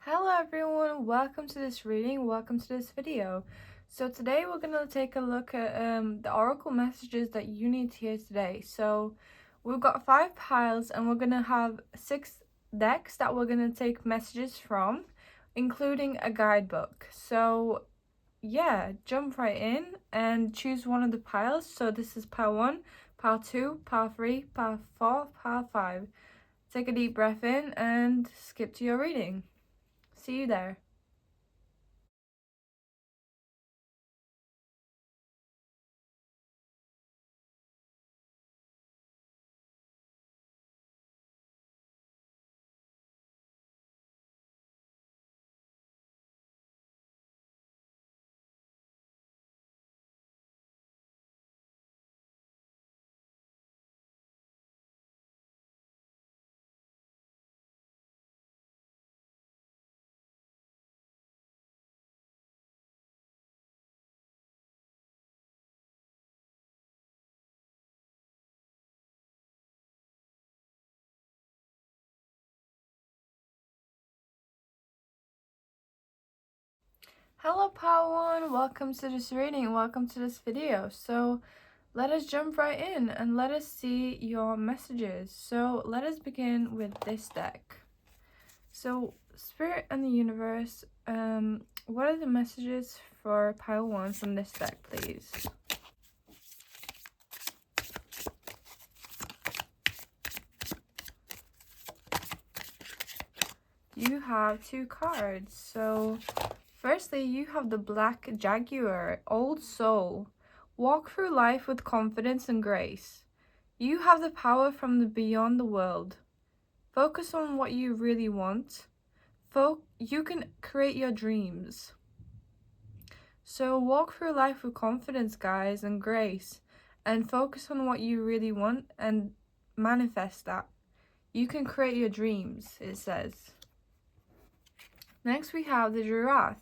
Hello everyone, welcome to this reading, welcome to this video. So today we're going to take a look at the oracle messages that you need to hear today. So we've got 5 piles and we're going to have 6 decks that we're going to take messages from, including a guidebook. So yeah, jump right in and choose one of the piles. So this is pile 1, pile 2, pile 3, pile 4, pile 5. Take a deep breath in and skip to your reading. See you there. Hello Padawan, welcome to this reading, welcome to this video. So let us jump right in and let us see your messages. So let us begin with this deck. So Spirit and the Universe, what are the messages for pile 1 from this deck, please? You have 2 cards. So firstly, you have the Black Jaguar, Old Soul. Walk through life with confidence and grace. You have the power from the beyond the world. Focus on what you really want. You can create your dreams. So walk through life with confidence, guys, and grace. And focus on what you really want and manifest that. You can create your dreams, it says. Next we have the Giraffe.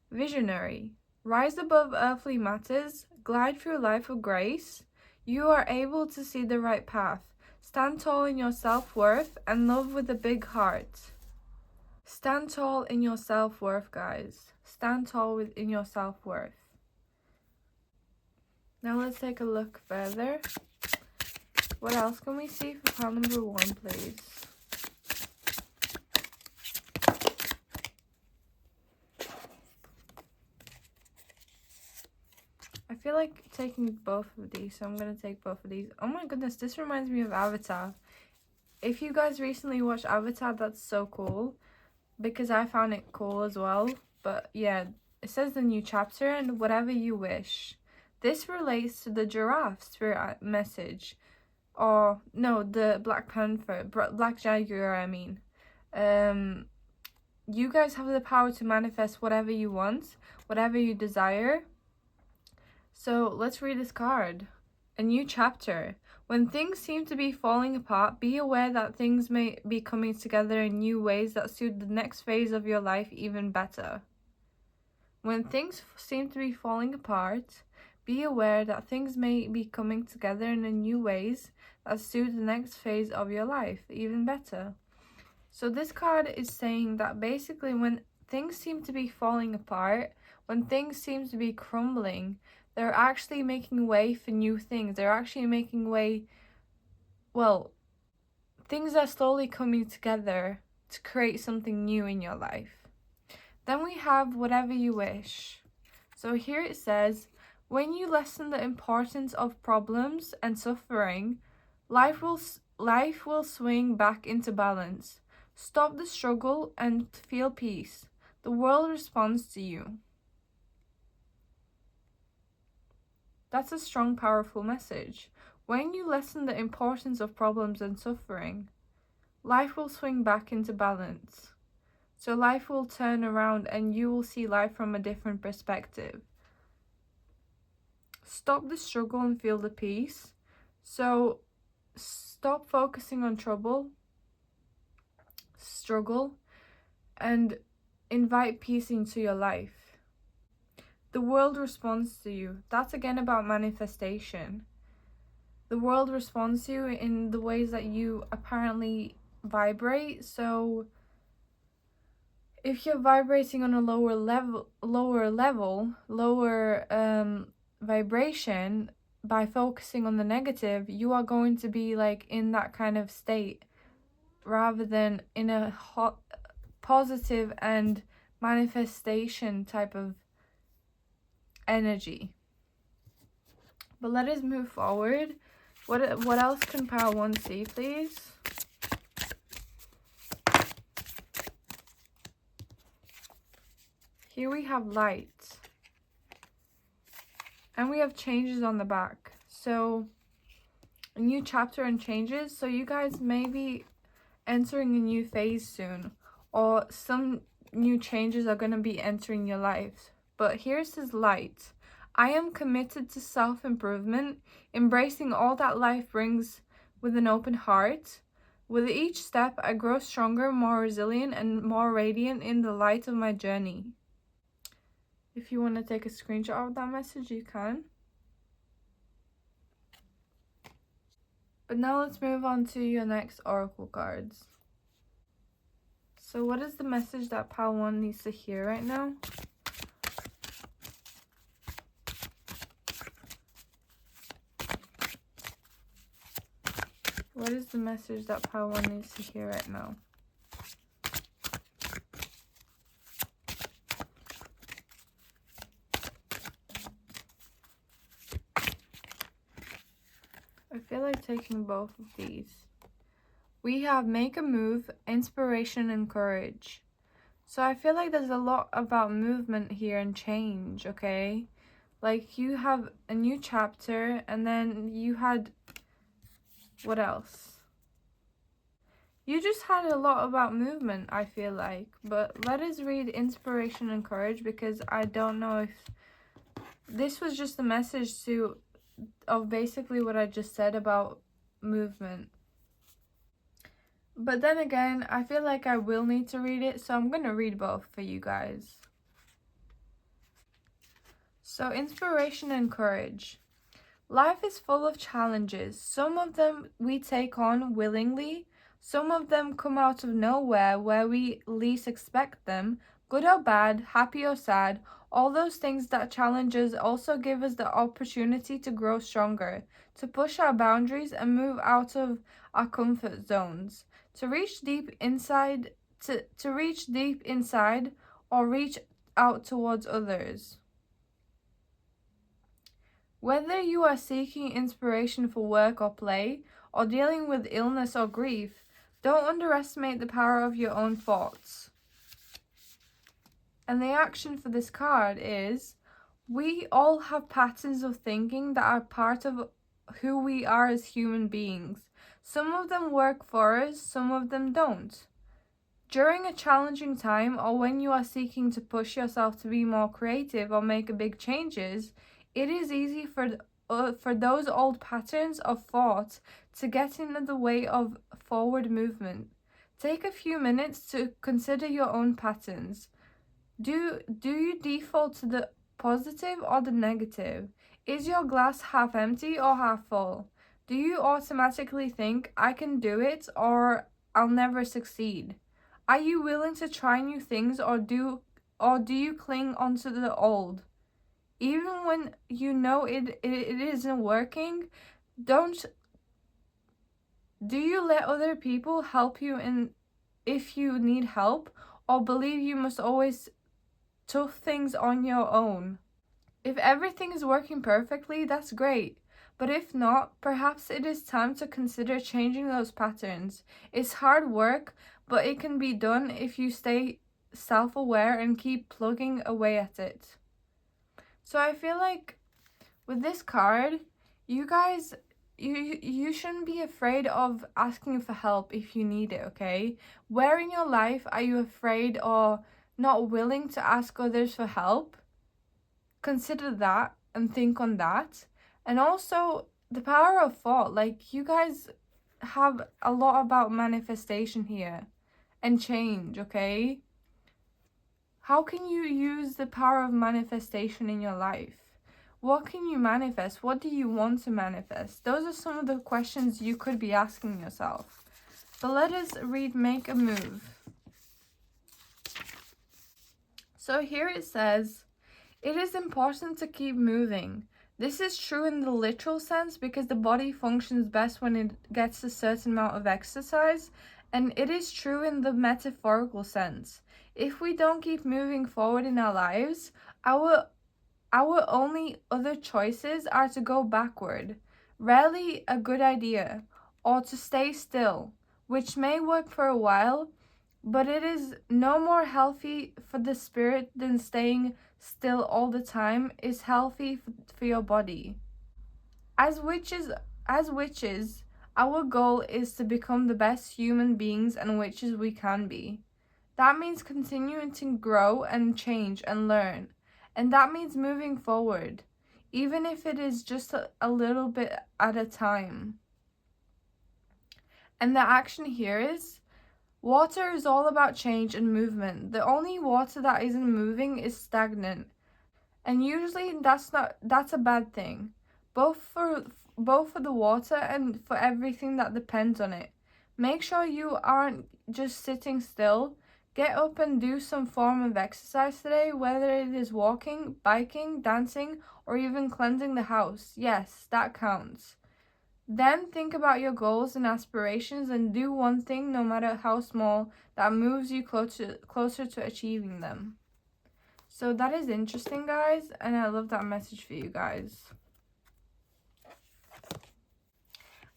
Visionary. Rise above earthly matters. Glide through life with grace. You are able to see the right path. Stand tall in your self-worth and love with a big heart. Stand tall in your self-worth, guys. Stand tall in your self-worth. Now let's take a look further. What else can we see for pile number 1, please? I feel like taking both of these, so I'm going to take both of these. Oh my goodness, this reminds me of Avatar. If you guys recently watched Avatar, that's so cool, because I found it cool as well. But yeah, it says the new chapter and whatever you wish. This relates to the giraffe spirit message. Or no, the Black Panther, Black Jaguar, I mean. You guys have the power to manifest whatever you want, whatever you desire. So let's read this card. A new chapter. When things seem to be falling apart, be aware that things may be coming together in new ways that suit the next phase of your life even better. When things seem to be falling apart, be aware that things may be coming together in new ways that suit the next phase of your life even better. So this card is saying that basically when things seem to be falling apart, when things seem to be crumbling, they're actually making way for new things. They're actually making way, well, things are slowly coming together to create something new in your life. Then we have whatever you wish. So here it says, when you lessen the importance of problems and suffering, life will swing back into balance. Stop the struggle and feel peace. The world responds to you. That's a strong, powerful message. When you lessen the importance of problems and suffering, life will swing back into balance. So life will turn around and you will see life from a different perspective. Stop the struggle and feel the peace. So stop focusing on struggle, and invite peace into your life. The world responds to you. That's again about manifestation. The world responds to you in the ways that you apparently vibrate. So if you're vibrating on a lower vibration, by focusing on the negative, you are going to be like in that kind of state rather than in a positive and manifestation type of energy. But let us move forward. What else can pile 1 see, please? Here we have light. And we have changes on the back. So, a new chapter and changes. So you guys may be entering a new phase soon. Or some new changes are going to be entering your life. But here's his light. I am committed to self-improvement, embracing all that life brings with an open heart. With each step, I grow stronger, more resilient, and more radiant in the light of my journey. If you want to take a screenshot of that message, you can. But now let's move on to your next oracle cards. So what is the message that pile 1 needs to hear right now? What is the message that pile 1 needs to hear right now? I feel like taking both of these. We have make a move, inspiration, and courage. So I feel like there's a lot about movement here and change, okay? Like you have a new chapter and then you had, what else? You just had a lot about movement, I feel like. But let us read inspiration and courage because I don't know if this was just a message of basically what I just said about movement. But then again, I feel like I will need to read it, so I'm going to read both for you guys. So, inspiration and courage. Life is full of challenges. Some of them we take on willingly. Some of them come out of nowhere where we least expect them. Good or bad, happy or sad, all those things that challenge us also give us the opportunity to grow stronger, to push our boundaries and move out of our comfort zones, to reach deep inside or reach out towards others. Whether you are seeking inspiration for work or play, or dealing with illness or grief, don't underestimate the power of your own thoughts. And the action for this card is, we all have patterns of thinking that are part of who we are as human beings. Some of them work for us, some of them don't. During a challenging time or when you are seeking to push yourself to be more creative or make big changes, it is easy for those old patterns of thought to get in the way of forward movement. Take a few minutes to consider your own patterns. Do you default to the positive or the negative? Is your glass half empty or half full? Do you automatically think, I can do it, or I'll never succeed? Are you willing to try new things, or do you cling onto the old? Even when you know it isn't working, do you let other people help you if you need help, or believe you must always tough things on your own? If everything is working perfectly, that's great. But if not, perhaps it is time to consider changing those patterns. It's hard work, but it can be done if you stay self-aware and keep plugging away at it. So I feel like with this card, you guys, you shouldn't be afraid of asking for help if you need it, okay? Where in your life are you afraid or not willing to ask others for help? Consider that and think on that. And also the power of thought. Like, you guys have a lot about manifestation here and change, okay? How can you use the power of manifestation in your life? What can you manifest? What do you want to manifest? Those are some of the questions you could be asking yourself. But let us read Make a Move. So here it says, it is important to keep moving. This is true in the literal sense because the body functions best when it gets a certain amount of exercise, and it is true in the metaphorical sense. If we don't keep moving forward in our lives, our only other choices are to go backward, rarely a good idea, or to stay still, which may work for a while, but it is no more healthy for the spirit than staying still all the time is healthy for your body. As witches, our goal is to become the best human beings and witches we can be. That means continuing to grow and change and learn. And that means moving forward, even if it is just a little bit at a time. And the action here is, water is all about change and movement. The only water that isn't moving is stagnant. And usually that's a bad thing. Both for the water and for everything that depends on it. Make sure you aren't just sitting still. Get up and do some form of exercise today, whether it is walking, biking, dancing, or even cleansing the house. Yes, that counts. Then think about your goals and aspirations and do one thing, no matter how small, that moves you closer to achieving them. So that is interesting, guys, and I love that message for you guys.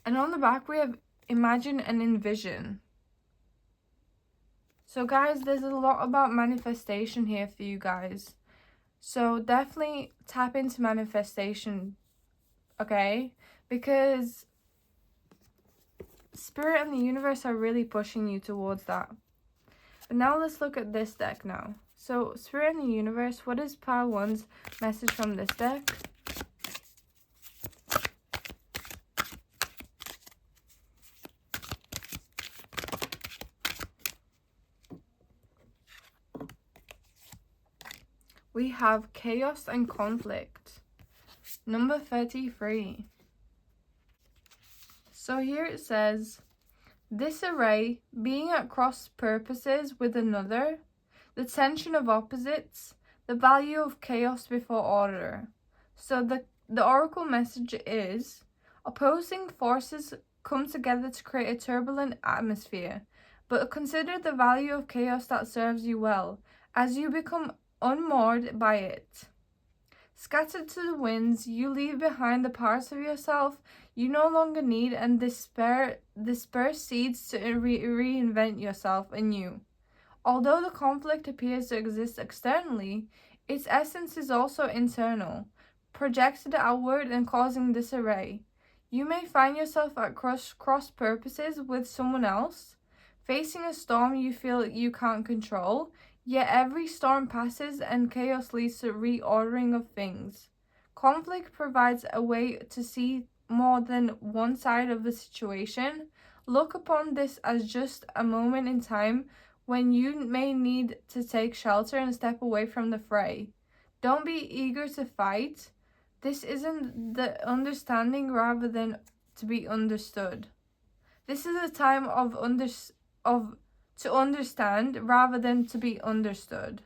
And on the back we have imagine and envision. So guys, there's a lot about manifestation here for you guys. So definitely tap into manifestation, okay? Because Spirit and the universe are really pushing you towards that. But now let's look at this deck now. So Spirit and the universe, what is pile 1's message from this deck? We have chaos and conflict. Number 33. So here it says, disarray, being at cross purposes with another, the tension of opposites, the value of chaos before order. So the oracle message is, opposing forces come together to create a turbulent atmosphere, but consider the value of chaos that serves you well, as you become unmoored by it. Scattered to the winds, you leave behind the parts of yourself you no longer need and disperse seeds to reinvent yourself anew. Although the conflict appears to exist externally, its essence is also internal, projected outward and causing disarray. You may find yourself at cross purposes with someone else, facing a storm you feel you can't control, yet every storm passes and chaos leads to reordering of things. Conflict provides a way to see more than one side of the situation. Look upon this as just a moment in time when you may need to take shelter and step away from the fray. Don't be eager to fight. This isn't the understanding rather than to be understood. This is a time to understand rather than to be understood.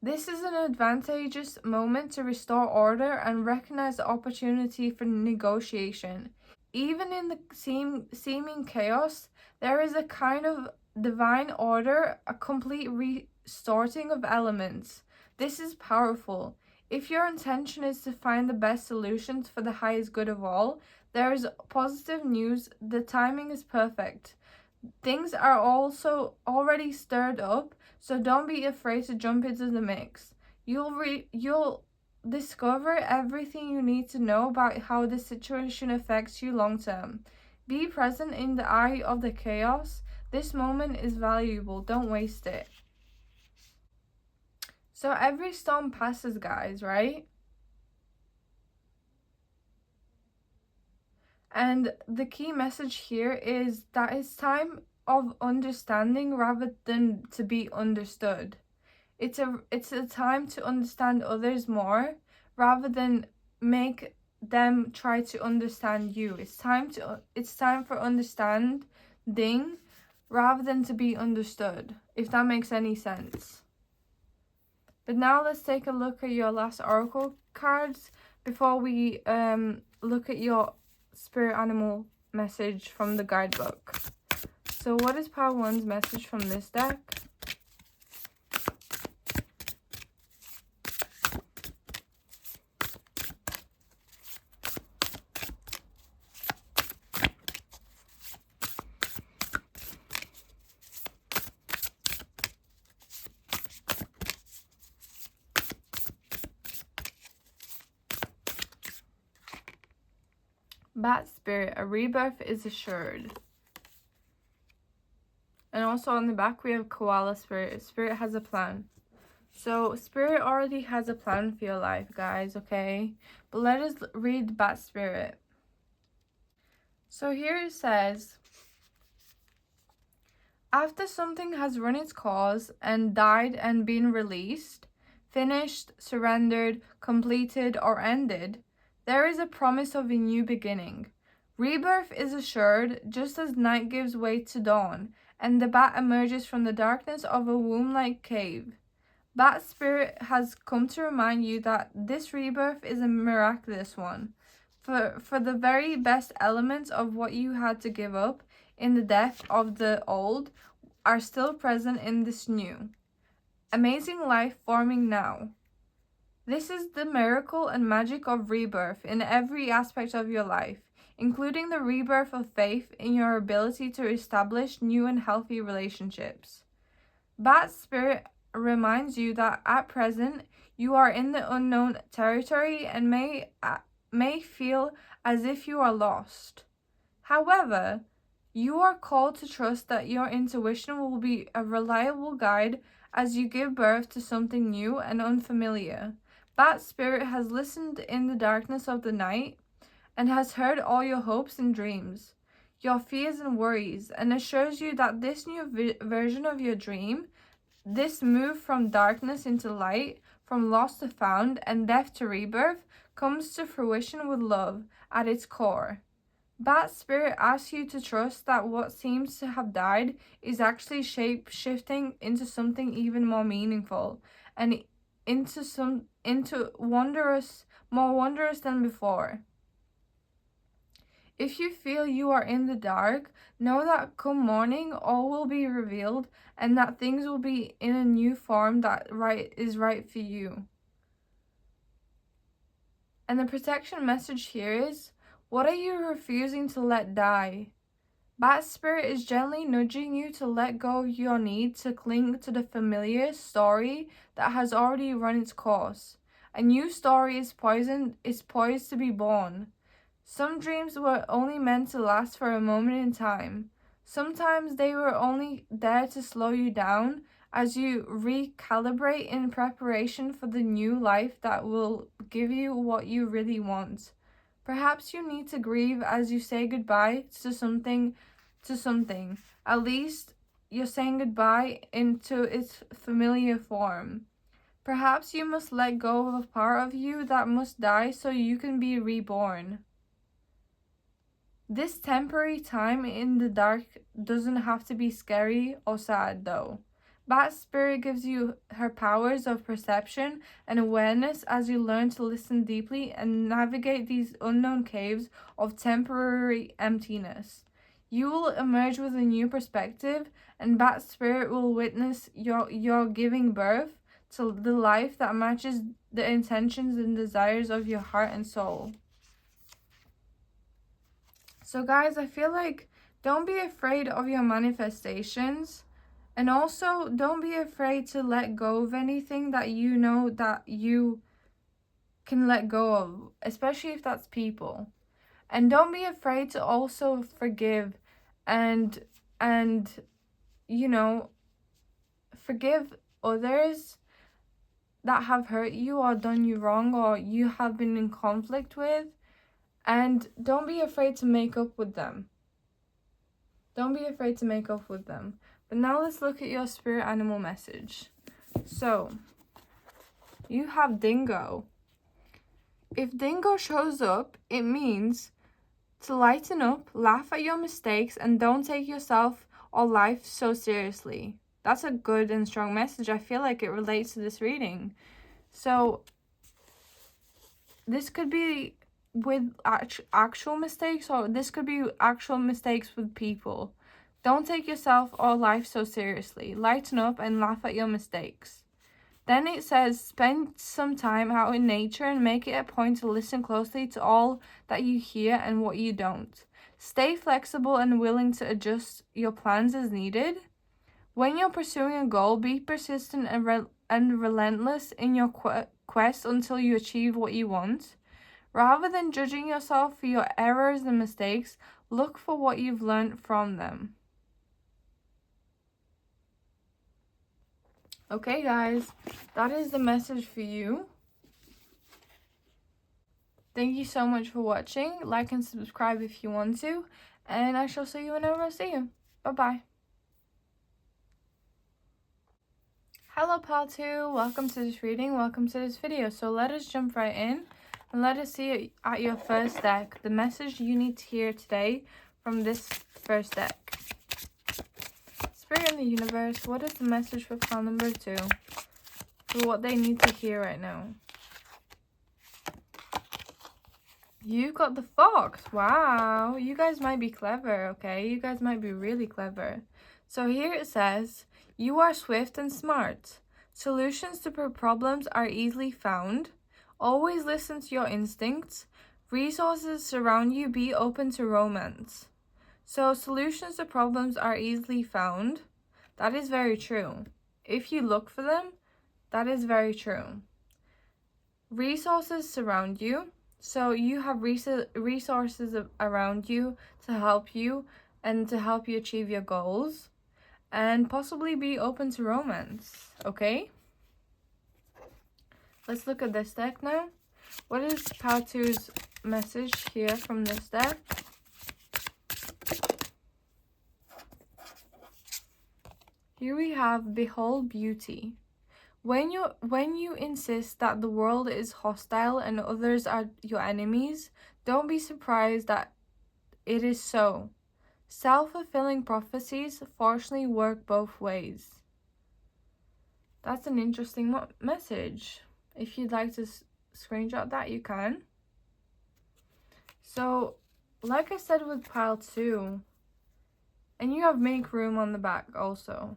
This is an advantageous moment to restore order and recognize the opportunity for negotiation. Even in the seeming chaos, there is a kind of divine order, a complete resorting of elements. This is powerful. If your intention is to find the best solutions for the highest good of all, there is positive news. The timing is perfect. Things are also already stirred up, so don't be afraid to jump into the mix. You'll discover everything you need to know about how this situation affects you long term. Be present in the eye of the chaos. This moment is valuable. Don't waste it. So every storm passes, guys, right? And the key message here is that it's time of understanding rather than to be understood. It's a time to understand others more rather than make them try to understand you. It's time for understanding rather than to be understood, if that makes any sense. But now let's take a look at your last oracle cards before we look at your spirit animal message from the guidebook. So what is Pile 1's message from this deck? Bat Spirit, a rebirth is assured. And also on the back we have Koala Spirit. Spirit has a plan. So Spirit already has a plan for your life, guys, okay? But let us read Bat Spirit. So here it says, after something has run its course and died and been released, finished, surrendered, completed, or ended, there is a promise of a new beginning. Rebirth is assured just as night gives way to dawn, and the bat emerges from the darkness of a womb-like cave. Bat Spirit has come to remind you that this rebirth is a miraculous one. For the very best elements of what you had to give up in the death of the old are still present in this new. Amazing life forming now. This is the miracle and magic of rebirth in every aspect of your life, including the rebirth of faith in your ability to establish new and healthy relationships. Bat Spirit reminds you that at present you are in the unknown territory and may feel as if you are lost. However, you are called to trust that your intuition will be a reliable guide as you give birth to something new and unfamiliar. Bat Spirit has listened in the darkness of the night and has heard all your hopes and dreams, your fears and worries, and assures you that this new version of your dream, this move from darkness into light, from lost to found, and death to rebirth, comes to fruition with love at its core. Bat Spirit asks you to trust that what seems to have died is actually shape-shifting into something even more meaningful and into more wondrous than before. If you feel you are in the dark, know that come morning all will be revealed and that things will be in a new form that is right for you. And the protection message here is, what are you refusing to let die? Bat Spirit is gently nudging you to let go of your need to cling to the familiar story that has already run its course. A new story is poised to be born. Some dreams were only meant to last for a moment in time. Sometimes they were only there to slow you down as you recalibrate in preparation for the new life that will give you what you really want. Perhaps you need to grieve as you say goodbye to something. At least you're saying goodbye into its familiar form. Perhaps you must let go of a part of you that must die so you can be reborn. This temporary time in the dark doesn't have to be scary or sad though. Bat Spirit gives you her powers of perception and awareness as you learn to listen deeply and navigate these unknown caves of temporary emptiness. You will emerge with a new perspective, and Bat Spirit will witness your giving birth to the life that matches the intentions and desires of your heart and soul. So guys, I feel like don't be afraid of your manifestations. And also, don't be afraid to let go of anything that you know that you can let go of, especially if that's people. And don't be afraid to also forgive and forgive others that have hurt you or done you wrong or you have been in conflict with. And don't be afraid to make up with them. Don't be afraid to make up with them. But now let's look at your spirit animal message. So, you have Dingo. If Dingo shows up, it means to lighten up, laugh at your mistakes, and don't take yourself or life so seriously. That's a good and strong message. I feel like it relates to this reading. So this could be with actual mistakes, or this could be actual mistakes with people. Don't take yourself or life so seriously. Lighten up and laugh at your mistakes. Then it says, spend some time out in nature and make it a point to listen closely to all that you hear and what you don't. Stay flexible and willing to adjust your plans as needed. When you're pursuing a goal, be persistent and relentless in your quest until you achieve what you want. Rather than judging yourself for your errors and mistakes, look for what you've learned from them. Okay, guys, that is the message for you. Thank you so much for watching. Like and subscribe if you want to, and I shall see you whenever I see you. Bye-bye. Hello, Pal 2. Welcome to this reading. Welcome to this video. So let us jump right in and let us see at your first deck the message you need to hear today from this first deck. Spirit in the universe, what is the message for Pal number 2? For what they need to hear right now. You got the fox. Wow. You guys might be clever, okay? You guys might be really clever. So here it says, you are swift and smart. Solutions to problems are easily found. Always listen to your instincts. Resources surround you. Be open to romance. So solutions to problems are easily found. That is very true. If you look for them, that is very true. Resources surround you. So you have resources around you to help you and to help you achieve your goals. And possibly be open to romance, okay? Let's look at this deck now. What is Pal 2's message here from this deck? Here we have Behold Beauty. When you insist that the world is hostile and others are your enemies, don't be surprised that it is so. Self-fulfilling prophecies fortunately work both ways. That's an interesting message. If you'd like to screenshot that, you can. So, like I said with Pile 2, and you have make room on the back also.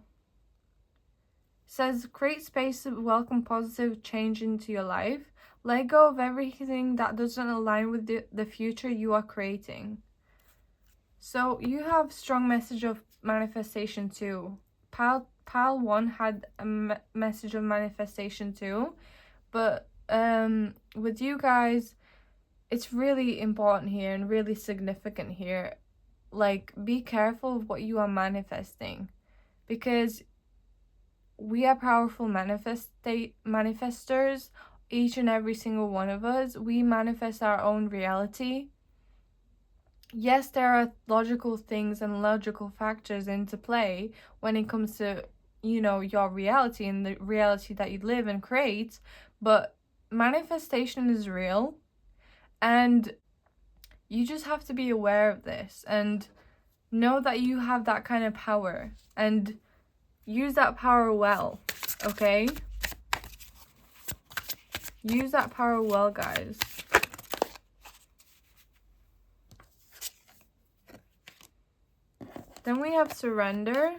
Says, create space to welcome positive change into your life. Let go of everything that doesn't align with the future you are creating. So you have strong message of manifestation too. Pile 1 had a message of manifestation too. But with you guys, it's really important here and really significant here. Like, be careful of what you are manifesting. Because we are powerful manifestors, each and every single one of us. We manifest our own reality. Yes, there are logical things and logical factors into play when it comes to, you know, your reality and the reality that you live and create, but manifestation is real, and you just have to be aware of this and know that you have that kind of power and use that power well, okay? Use that power well, guys. Then we have surrender,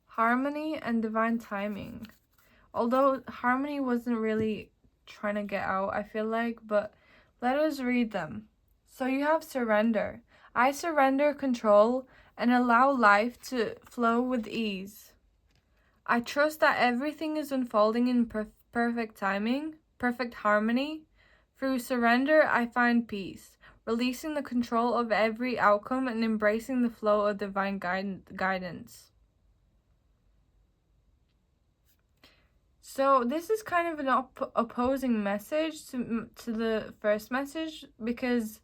harmony, and divine timing. Although harmony wasn't really trying to get out, I feel like, but let us read them. So you have surrender. I surrender control and allow life to flow with ease. I trust that everything is unfolding in perfect timing, perfect harmony. Through surrender, I find peace, releasing the control of every outcome and embracing the flow of divine guidance. So this is kind of an opposing message to the first message, because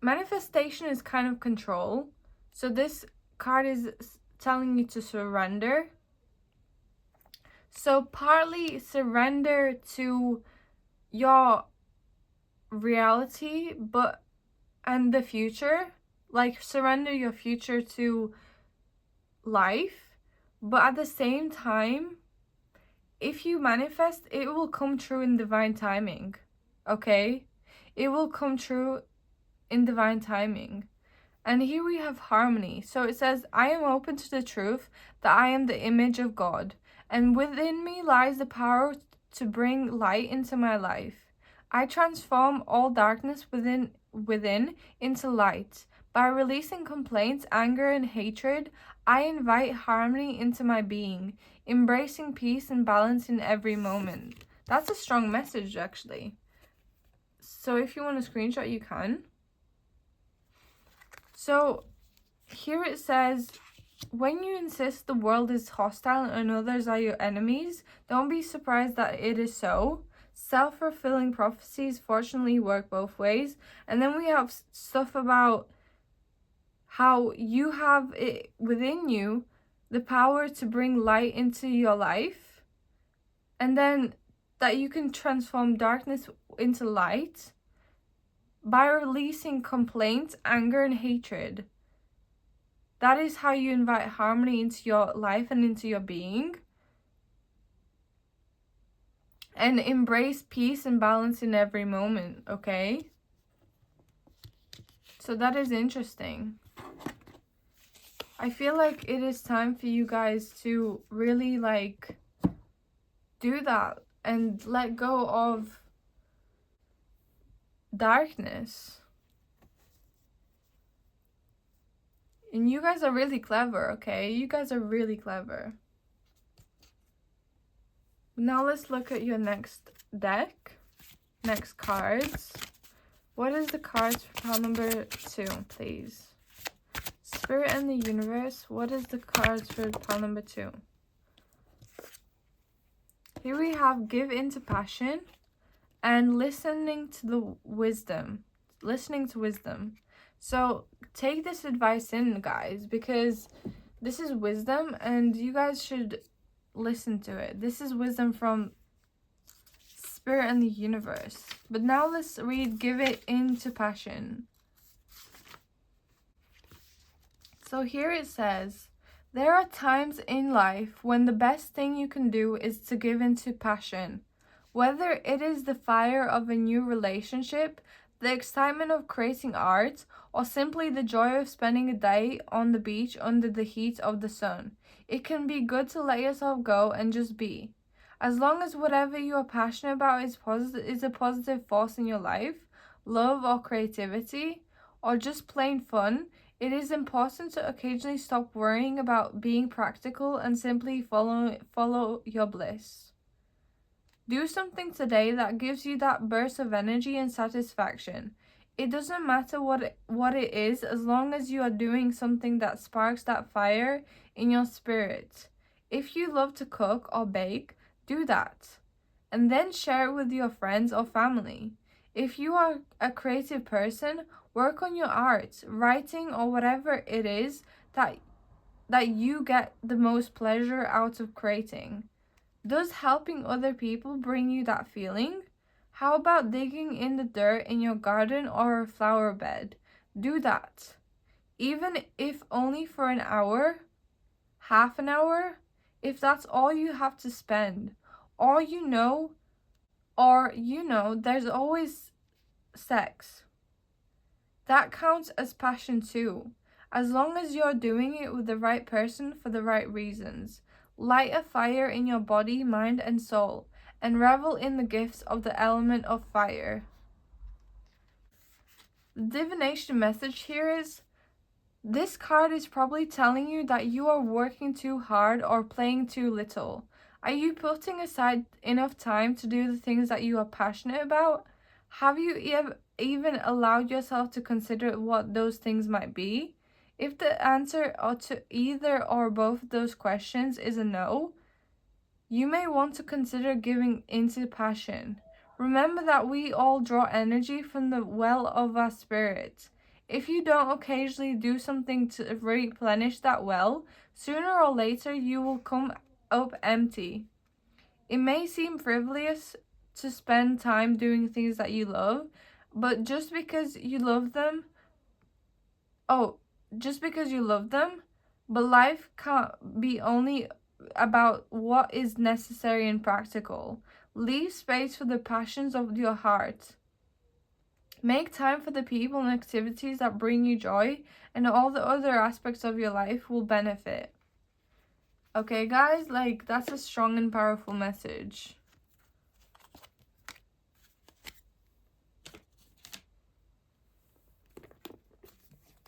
manifestation is kind of control. So this card is telling you to surrender. So partly surrender to your reality, and the future. Like, surrender your future to life, but at the same time, if you manifest, it will come true in divine timing. Okay? It will come true in divine timing. And here we have harmony. So it says, I am open to the truth that I am the image of God, and within me lies the power to bring light into my life. I transform all darkness within into light. By releasing complaints, anger, and hatred, I invite harmony into my being, embracing peace and balance in every moment. That's a strong message, actually. So if you want to screenshot, you can. So here it says, when you insist the world is hostile and others are your enemies, don't be surprised that it is so. Self-fulfilling prophecies fortunately work both ways. And then we have stuff about how you have it within you the power to bring light into your life, and then that you can transform darkness into light by releasing complaints, anger, and hatred. That is how you invite harmony into your life and into your being. And embrace peace and balance in every moment, okay? So that is interesting. I feel like it is time for you guys to really do that and let go of darkness. And you guys are really clever, okay? You guys are really clever. Now let's look at your next deck. Next cards. What is the cards for pile number 2, please? Spirit and the universe. What is the cards for pile number 2? Here we have give into passion and listening to the wisdom. Listening to wisdom. So take this advice in, guys, because this is wisdom and you guys should listen to it. This is wisdom from Spirit and the universe. But now let's read give it into passion. So here it says, there are times in life when the best thing you can do is to give into passion. Whether it is the fire of a new relationship, the excitement of creating art, or simply the joy of spending a day on the beach under the heat of the sun, it can be good to let yourself go and just be. As long as whatever you are passionate about is a positive force in your life, love or creativity, or just plain fun, it is important to occasionally stop worrying about being practical and simply follow your bliss. Do something today that gives you that burst of energy and satisfaction. It doesn't matter what it is, as long as you are doing something that sparks that fire in your spirit. If you love to cook or bake, do that, and then share it with your friends or family. If you are a creative person, work on your art, writing, or whatever it is that you get the most pleasure out of creating. Does helping other people bring you that feeling? How about digging in the dirt in your garden or a flower bed? Do that. Even if only for an hour, half an hour, if that's all you have to spend. Or there's always sex. That counts as passion too, as long as you're doing it with the right person for the right reasons. Light a fire in your body, mind, and soul, and revel in the gifts of the element of fire. The divination message here is, this card is probably telling you that you are working too hard or playing too little. Are you putting aside enough time to do the things that you are passionate about? Have you even allowed yourself to consider what those things might be? If the answer to either or both of those questions is a no, you may want to consider giving into passion. Remember that we all draw energy from the well of our spirit. If you don't occasionally do something to replenish that well, sooner or later you will come up empty. It may seem frivolous to spend time doing things that you love, but just because you love them, But life can't be only about what is necessary and practical. Leave space for the passions of your heart. Make time for the people and activities that bring you joy, and all the other aspects of your life will benefit. Okay, guys, like, that's a strong and powerful message.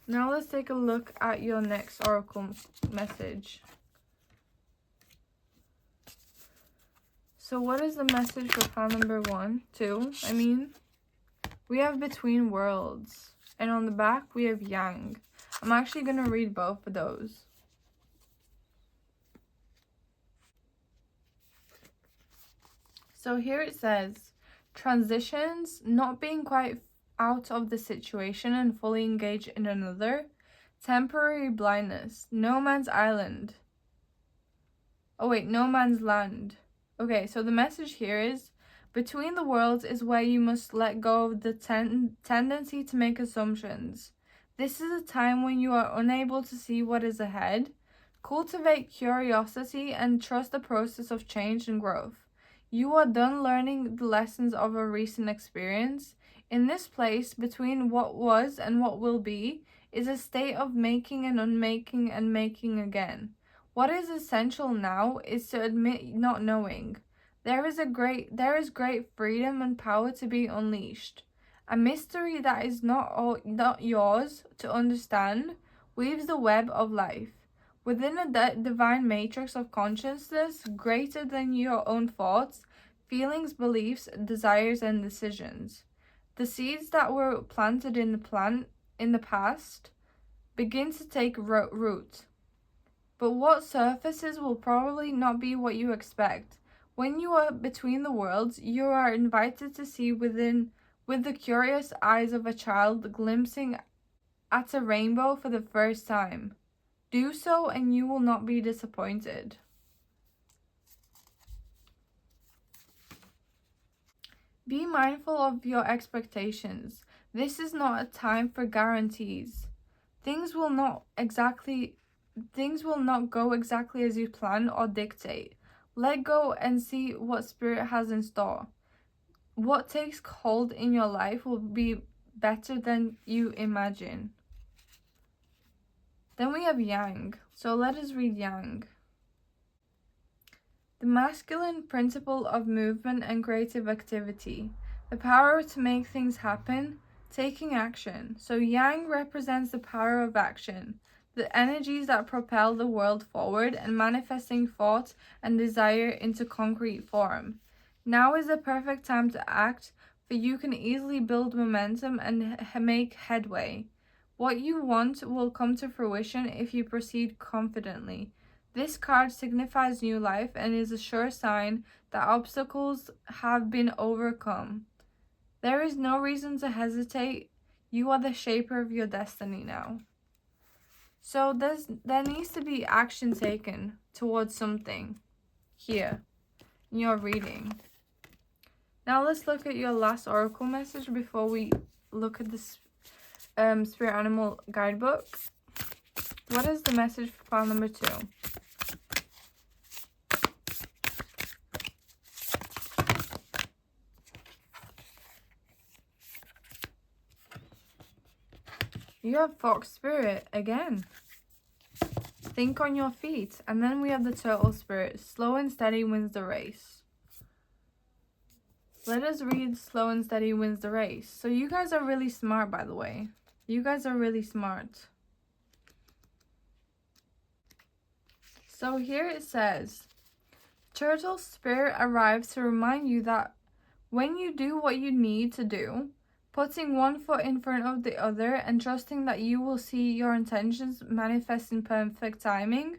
Now let's take a look at your next oracle message. So what is the message for pile number 2? We have Between Worlds. And on the back, we have Yang. I'm actually going to read both of those. So here it says, transitions, not being quite out of the situation and fully engaged in another. Temporary blindness, no man's island. Oh wait, no man's land. Okay, so the message here is, between the worlds is where you must let go of the tendency to make assumptions. This is a time when you are unable to see what is ahead. Cultivate curiosity and trust the process of change and growth. You are done learning the lessons of a recent experience. In this place, between what was and what will be, is a state of making and unmaking and making again. What is essential now is to admit not knowing. There is great freedom and power to be unleashed. A mystery that is not yours to understand weaves the web of life. Within a divine matrix of consciousness greater than your own thoughts, feelings, beliefs, desires, and decisions. The seeds that were planted in the past begin to take root. But what surfaces will probably not be what you expect. When you are between the worlds, you are invited to see with the curious eyes of a child glimpsing at a rainbow for the first time. Do so and you will not be disappointed. Be mindful of your expectations. This is not a time for guarantees. Things will not go exactly as you plan or dictate. Let go and see what Spirit has in store. What takes hold in your life will be better than you imagine. Then we have Yang. So let us read Yang. The masculine principle of movement and creative activity. The power to make things happen, taking action. So Yang represents the power of action, the energies that propel the world forward and manifesting thought and desire into concrete form. Now is the perfect time to act, for you can easily build momentum and make headway. What you want will come to fruition if you proceed confidently. This card signifies new life and is a sure sign that obstacles have been overcome. There is no reason to hesitate. You are the shaper of your destiny now. So there needs to be action taken towards something here in your reading. Now let's look at your last oracle message before we look at this Spirit Animal Guidebook. What is the message for pile number 2? You have Fox Spirit again. Think on your feet. And then we have the Turtle Spirit. Slow and steady wins the race. Let us read Slow and Steady Wins the Race. So you guys are really smart, by the way. You guys are really smart. So here it says, Turtle Spirit arrives to remind you that when you do what you need to do, putting one foot in front of the other and trusting that you will see your intentions manifest in perfect timing,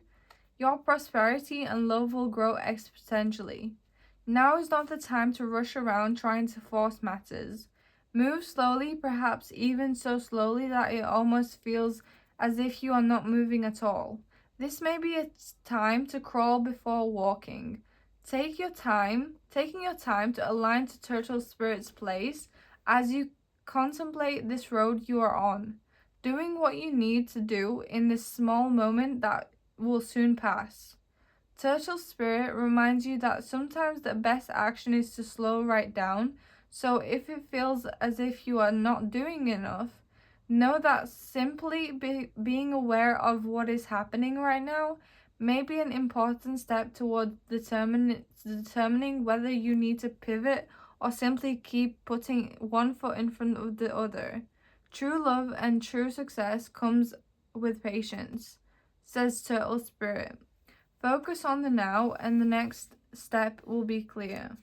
your prosperity and love will grow exponentially. Now is not the time to rush around trying to force matters. Move slowly, perhaps even so slowly that it almost feels as if you are not moving at all. This may be a time to crawl before walking. Taking your time to align to Turtle Spirit's place as you contemplate this road you are on. doing what you need to do in this small moment that will soon pass. Turtle Spirit reminds you that sometimes the best action is to slow right down. So if it feels as if you are not doing enough, know that simply being aware of what is happening right now may be an important step toward determining whether you need to pivot or simply keep putting one foot in front of the other. True love and true success comes with patience, says Turtle Spirit. Focus on the now and the next step will be clear.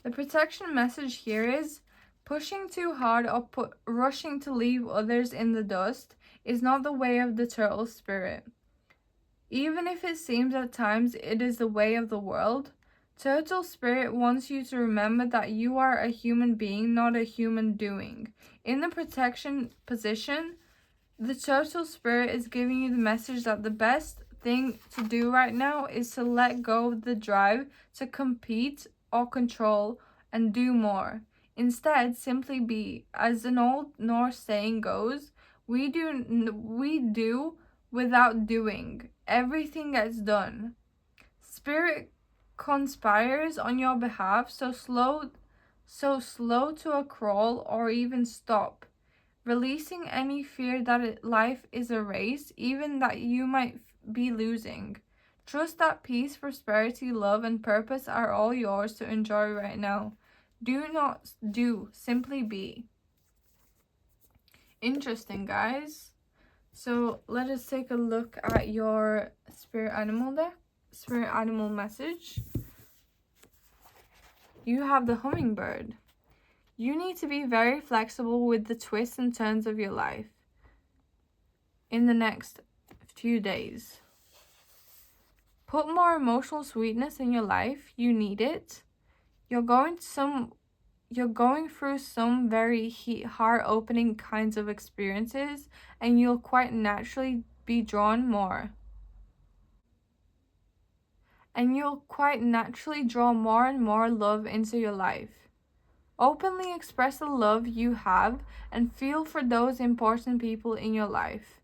The protection message here is pushing too hard or rushing to leave others in the dust is not the way of the Turtle Spirit. Even if it seems at times it is the way of the world, Turtle Spirit wants you to remember that you are a human being, not a human doing. In the protection position, the Turtle Spirit is giving you the message that the best thing to do right now is to let go of the drive to compete or control and do more. Instead, simply be. As an old Norse saying goes, we do without doing. Everything gets done. Spirit conspires on your behalf, so slow to a crawl or even stop. Releasing any fear that life is a race, even that you might be losing. Trust that peace, prosperity, love, and purpose are all yours to enjoy right now. Do not do, simply be. Interesting, guys. So let us take a look at your spirit animal deck, spirit animal message. You have the hummingbird. You need to be very flexible with the twists and turns of your life in the next few days. Put more emotional sweetness in your life. You need it. You're going through some very heart-opening kinds of experiences, and you'll quite naturally be drawn more. And you'll quite naturally draw more and more love into your life. Openly express the love you have and feel for those important people in your life.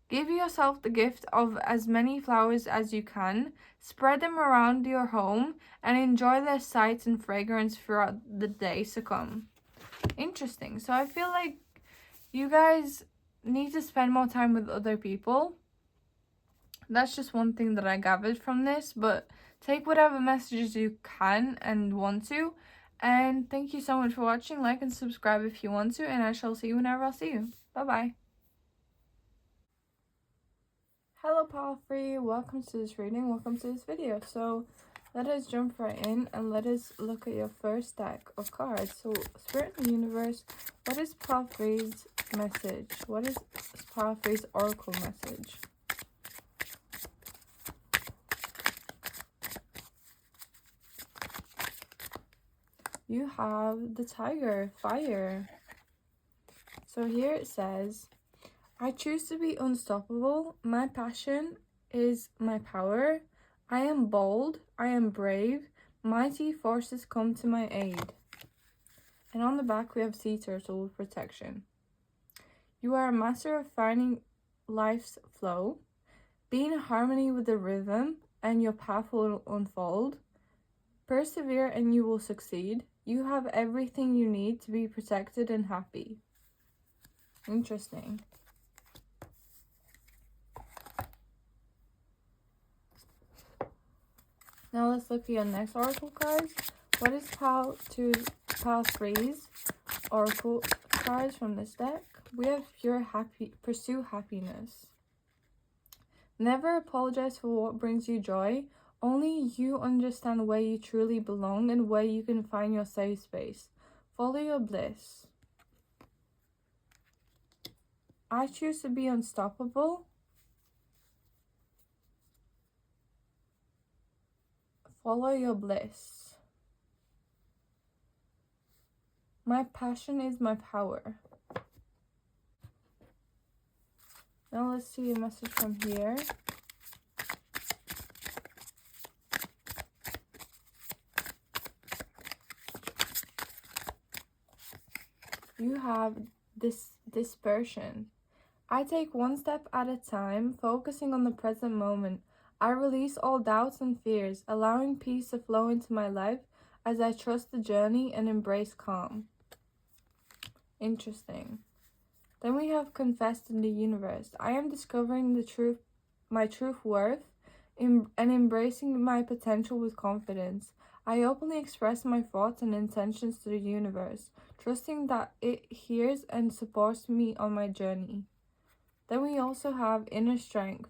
Give yourself the gift of as many flowers as you can, spread them around your home, and enjoy their sights and fragrance throughout the days to come. Interesting. So I feel like you guys need to spend more time with other people. That's just one thing that I gathered from this, but take whatever messages you can and want to. And thank you so much for watching. Like and subscribe if you want to, and I shall see you whenever I see you. Bye-bye. Hello, Power Free. Welcome to this reading. Welcome to this video. So let us jump right in and let us look at your first deck of cards. So Spirit in the Universe, what is Power Free's message? What is Power Free's Oracle message? You have the Tiger, Fire. So here it says, I choose to be unstoppable. My passion is my power. I am bold. I am brave. Mighty forces come to my aid. And on the back we have Sea Turtle with protection. You are a master of finding life's flow. Be in harmony with the rhythm and your path will unfold. Persevere and you will succeed. You have everything you need to be protected and happy. Interesting. Now let's look at your next oracle cards. What is Power Free's oracle cards from this deck? We have pursue happiness. Never apologize for what brings you joy. Only you understand where you truly belong and where you can find your safe space. Follow your bliss. I choose to be unstoppable. Follow your bliss. My passion is my power. Now let's see a message from here. You have this dispersion. I take one step at a time, focusing on the present moment. I release all doubts and fears, allowing peace to flow into my life as I trust the journey and embrace calm. Interesting. Then we have confessed in the universe. I am discovering the truth, my true worth, and embracing my potential with confidence. I openly express my thoughts and intentions to the universe, trusting that it hears and supports me on my journey. Then we also have inner strength.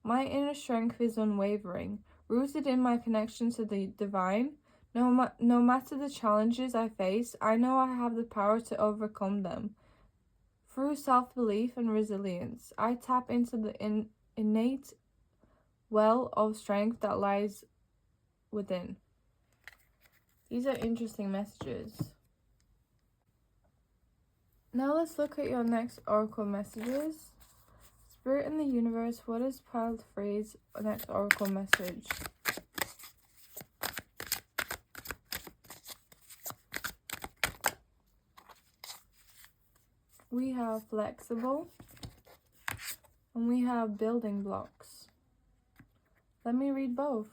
My inner strength is unwavering, rooted in my connection to the divine. No matter the challenges I face, I know I have the power to overcome them. Through self-belief and resilience, I tap into the innate well of strength that lies within. These are interesting messages. Now let's look at your next oracle messages. Spirit in the universe, what is Piled Phrase next oracle message? We have flexible and we have building blocks. Let me read both.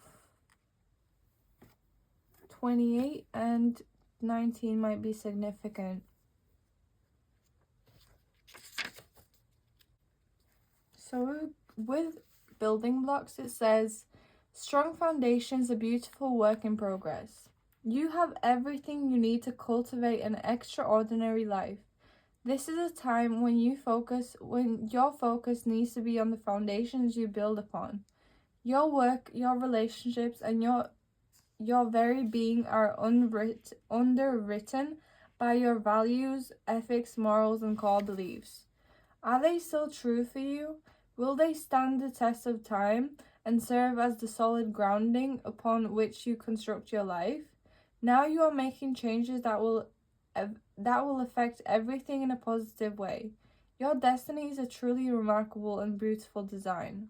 28 and 19 might be significant. So with building blocks, it says, strong foundations, a beautiful work in progress. You have everything you need to cultivate an extraordinary life. This is a time when your focus needs to be on the foundations you build upon. Your work, your relationships, and your very being are underwritten by your values, ethics, morals, and core beliefs. Are they still true for you? Will they stand the test of time and serve as the solid grounding upon which you construct your life? Now you are making changes that will affect everything in a positive way. Your destiny is a truly remarkable and beautiful design.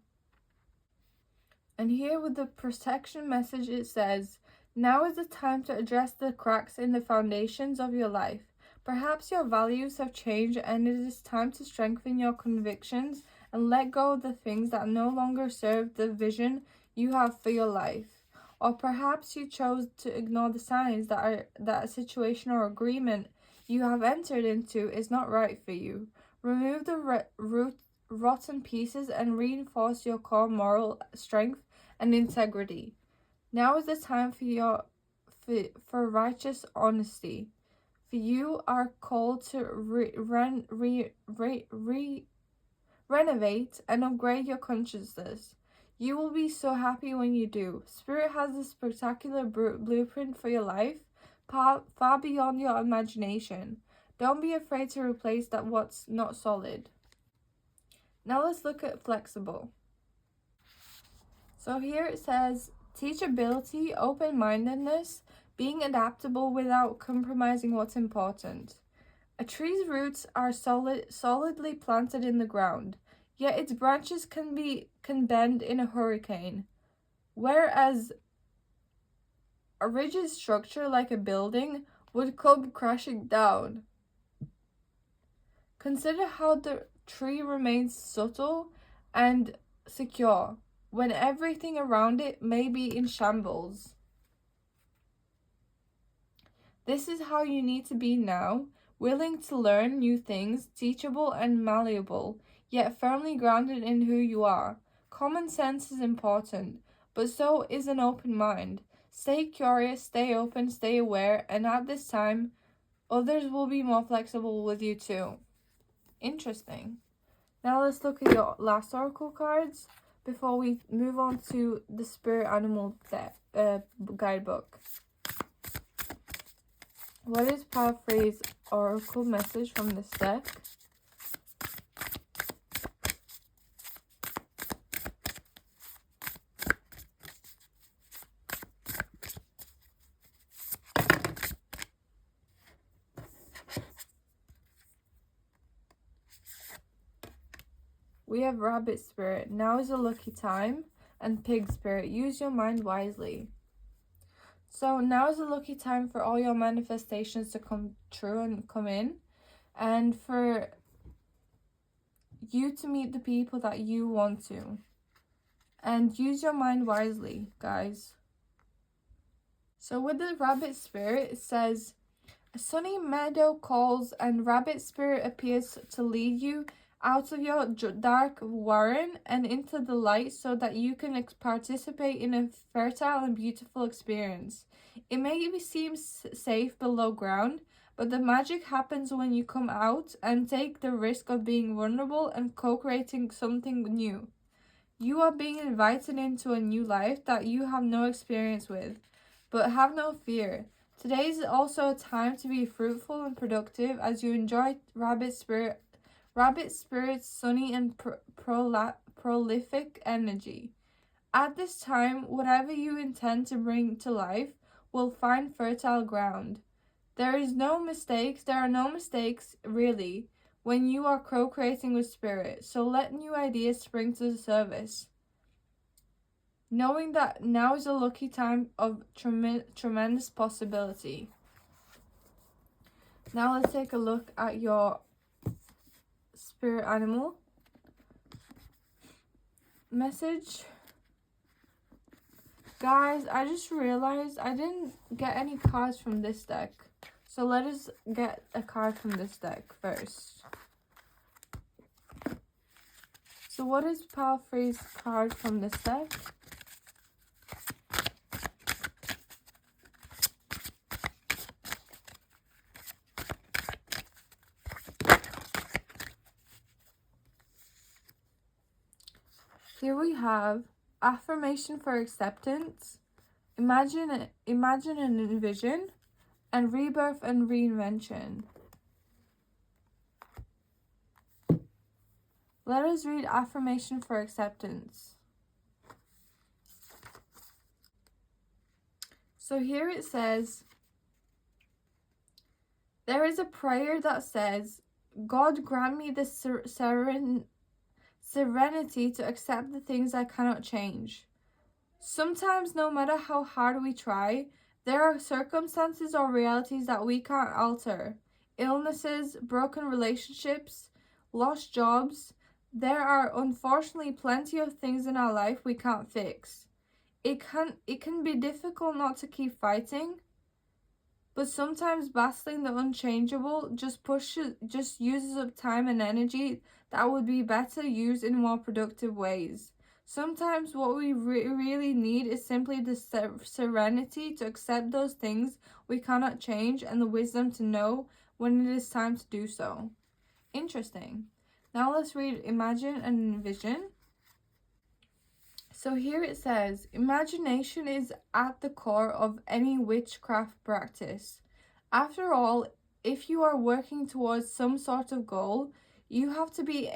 And here with the protection message, it says, now is the time to address the cracks in the foundations of your life. Perhaps your values have changed and it is time to strengthen your convictions and let go of the things that no longer serve the vision you have for your life. Or perhaps you chose to ignore the signs that a situation or agreement you have entered into is not right for you. Remove the rotten pieces and reinforce your core moral strength and integrity. Now is the time for righteous honesty. For you are called to renovate and upgrade your consciousness. You will be so happy when you do. Spirit has a spectacular blueprint for your life, far beyond your imagination. Don't be afraid to replace that what's not solid. Now let's look at flexible. So here it says, teachability, open-mindedness, being adaptable without compromising what's important. A tree's roots are solidly planted in the ground, yet its branches can bend in a hurricane. Whereas a rigid structure like a building would come crashing down. Consider how the tree remains subtle and secure when everything around it may be in shambles. This is how you need to be now, willing to learn new things, teachable and malleable, yet firmly grounded in who you are. Common sense is important, but so is an open mind. Stay curious, stay open, stay aware, and at this time, others will be more flexible with you too. Interesting. Now let's look at your last oracle cards before we move on to the spirit animal guidebook. What is paraphrase oracle message from this deck? We have rabbit spirit, now is a lucky time, and pig spirit, use your mind wisely. So now is a lucky time for all your manifestations to come true and come in. and for you to meet the people that you want to. And use your mind wisely, guys. So with the rabbit spirit, it says, a sunny meadow calls, and rabbit spirit appears to lead you out of your dark warren and into the light so that you can participate in a fertile and beautiful experience. It may seem safe below ground, but the magic happens when you come out and take the risk of being vulnerable and co-creating something new. You are being invited into a new life that you have no experience with, but have no fear. Today is also a time to be fruitful and productive as you enjoy Rabbit Spirit's sunny and prolific energy. At this time, whatever you intend to bring to life will find fertile ground. There are no mistakes really when you are co-creating with Spirit, so let new ideas spring to the surface. Knowing that now is a lucky time of tremendous possibility. Now let's take a look at your spirit animal message. Guys, I just realized I didn't get any cards from this deck. So let us get a card from this deck first. So what is Palfrey's card from this deck? Here we have affirmation for acceptance, imagine and envision, and rebirth and reinvention. Let us read affirmation for acceptance. So here it says, there is a prayer that says, God grant me the serenity to accept the things I cannot change. Sometimes, no matter how hard we try, there are circumstances or realities that we can't alter. Illnesses, broken relationships, lost jobs. There are unfortunately plenty of things in our life we can't fix. It can be difficult not to keep fighting, but sometimes battling the unchangeable just uses up time and energy that would be better used in more productive ways. Sometimes what we really need is simply the serenity to accept those things we cannot change and the wisdom to know when it is time to do so. Interesting. Now let's read imagine and envision. So here it says, imagination is at the core of any witchcraft practice. After all, if you are working towards some sort of goal, you have to be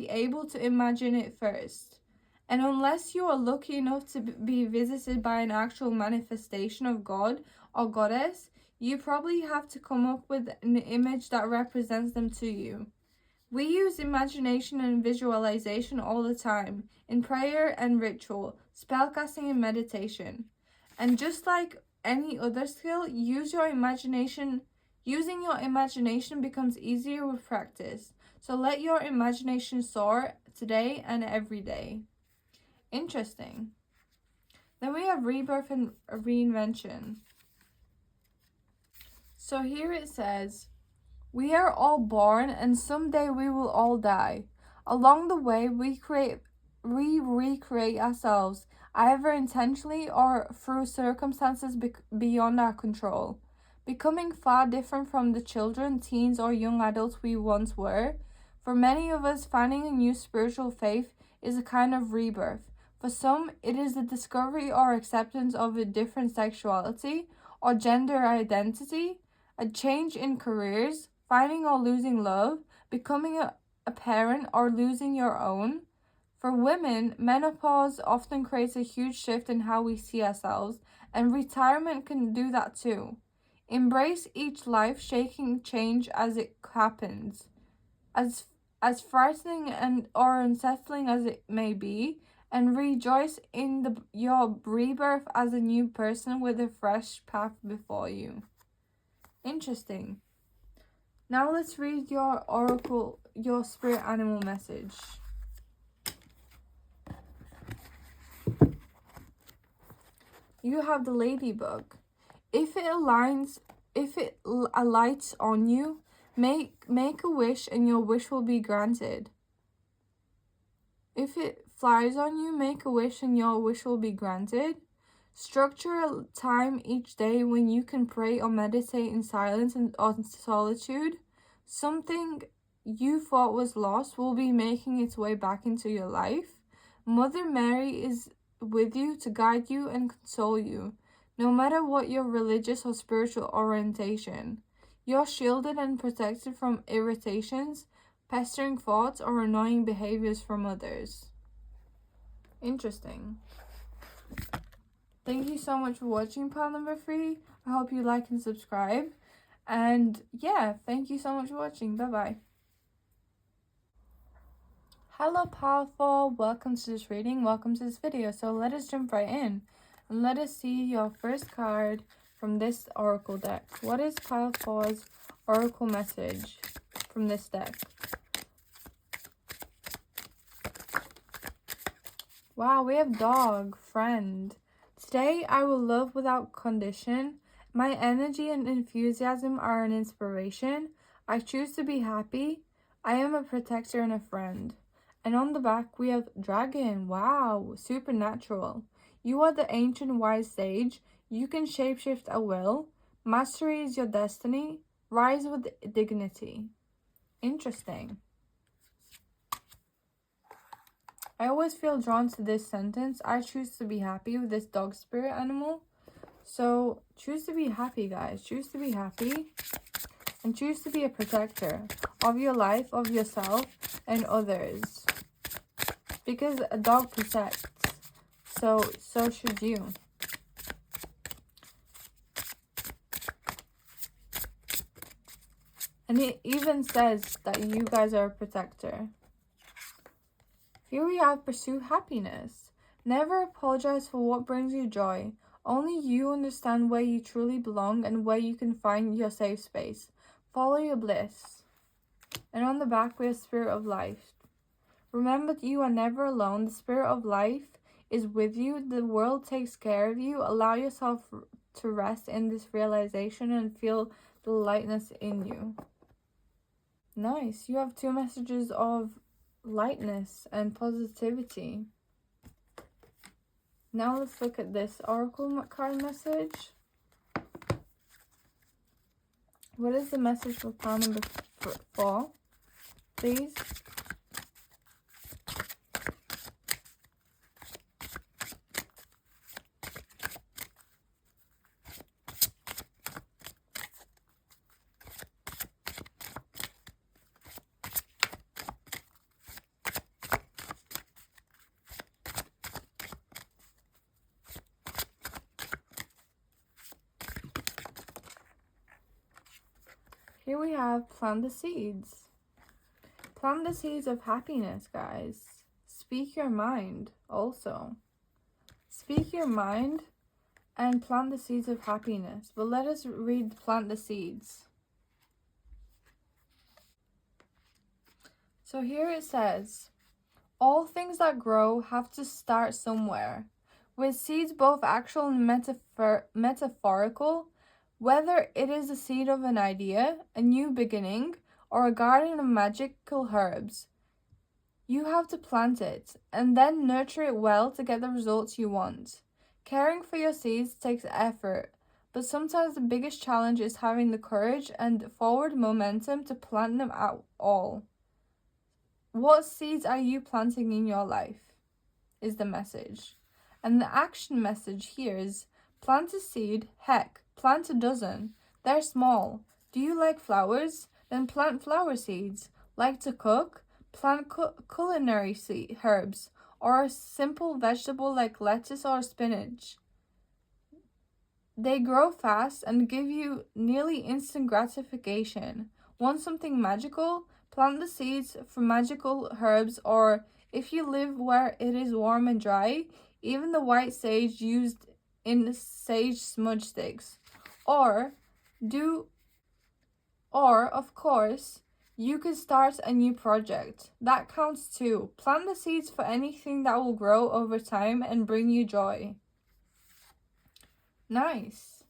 able to imagine it first. And unless you are lucky enough to be visited by an actual manifestation of God or Goddess, you probably have to come up with an image that represents them to you. We use imagination and visualization all the time, in prayer and ritual, spellcasting and meditation. And just like any other skill, using your imagination becomes easier with practice. So let your imagination soar today and every day. Interesting. Then we have rebirth and reinvention. So here it says, we are all born and someday we will all die. Along the way, we recreate ourselves, either intentionally or through circumstances beyond our control, becoming far different from the children, teens, or young adults we once were. For many of us, finding a new spiritual faith is a kind of rebirth. For some, it is the discovery or acceptance of a different sexuality or gender identity, a change in careers, finding or losing love, becoming a parent, or losing your own. For women, menopause often creates a huge shift in how we see ourselves, and retirement can do that too. Embrace each life-shaking change as it happens. As frightening or unsettling as it may be, and rejoice in your rebirth as a new person with a fresh path before you. Interesting. Now let's read your oracle, your spirit animal message. You have the ladybug. If it alights on you, make a wish and your wish will be granted. If it flies on you, make a wish and your wish will be granted. Structure a time each day when you can pray or meditate in silence and on solitude. Something you thought was lost will be making its way back into your life. Mother Mary is with you to guide you and console you, no matter what your religious or spiritual orientation. You're shielded and protected from irritations, pestering thoughts, or annoying behaviors from others. Interesting. Thank you so much for watching pile number 3. I hope you like and subscribe. And yeah, thank you so much for watching. Bye-bye. Hello, pile 4. Welcome to this reading. Welcome to this video. So let us jump right in. And let us see your first card from this oracle deck. What is pile 4's oracle message from this deck? Wow, we have dog, friend. Today, I will love without condition. My energy and enthusiasm are an inspiration. I choose to be happy. I am a protector and a friend. And on the back, we have dragon. Wow, supernatural. You are the ancient wise sage. You can shapeshift at will. Mastery is your destiny. Rise with dignity. Interesting. I always feel drawn to this sentence. I choose to be happy with this dog spirit animal. So choose to be happy, guys. Choose to be happy. And choose to be a protector of your life, of yourself, and others. Because a dog protects. So should you. And it even says that you guys are a protector. Here we have pursue happiness. Never apologize for what brings you joy. Only you understand where you truly belong and where you can find your safe space. Follow your bliss. And on the back we have spirit of life. Remember that you are never alone. The spirit of life is with you. The world takes care of you. Allow yourself to rest in this realization and feel the lightness in you. Nice. You have 2 messages of lightness and positivity. Now let's look at this oracle card message. What is the message for pile number 4, please? Here we have plant the seeds. Plant the seeds of happiness, guys. Speak your mind also. Speak your mind and plant the seeds of happiness. But let us read plant the seeds. So here it says, all things that grow have to start somewhere. With seeds both actual and metaphorical, whether it is the seed of an idea, a new beginning, or a garden of magical herbs, you have to plant it and then nurture it well to get the results you want. Caring for your seeds takes effort, but sometimes the biggest challenge is having the courage and forward momentum to plant them at all. What seeds are you planting in your life? Is the message. And the action message here is plant a seed, heck, plant a dozen. They're small. Do you like flowers? Then plant flower seeds. Like to cook? Plant culinary herbs or a simple vegetable like lettuce or spinach. They grow fast and give you nearly instant gratification. Want something magical? Plant the seeds for magical herbs, or if you live where it is warm and dry, even the white sage used in sage smudge sticks. Or do Or, of course, you could start a new project. That counts too. Plant the seeds for anything that will grow over time and bring you joy. Nice.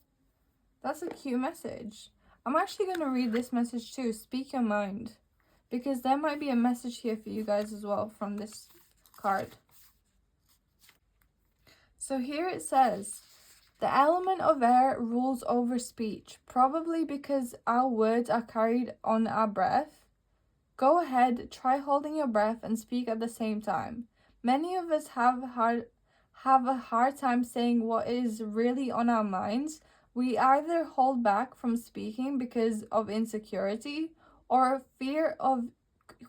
That's a cute message. I'm actually going to read this message too. Speak your mind. Because there might be a message here for you guys as well from this card. So here it says, the element of air rules over speech, probably because our words are carried on our breath. Go ahead, try holding your breath and speak at the same time. Many of us have a hard time saying what is really on our minds. We either hold back from speaking because of insecurity or fear of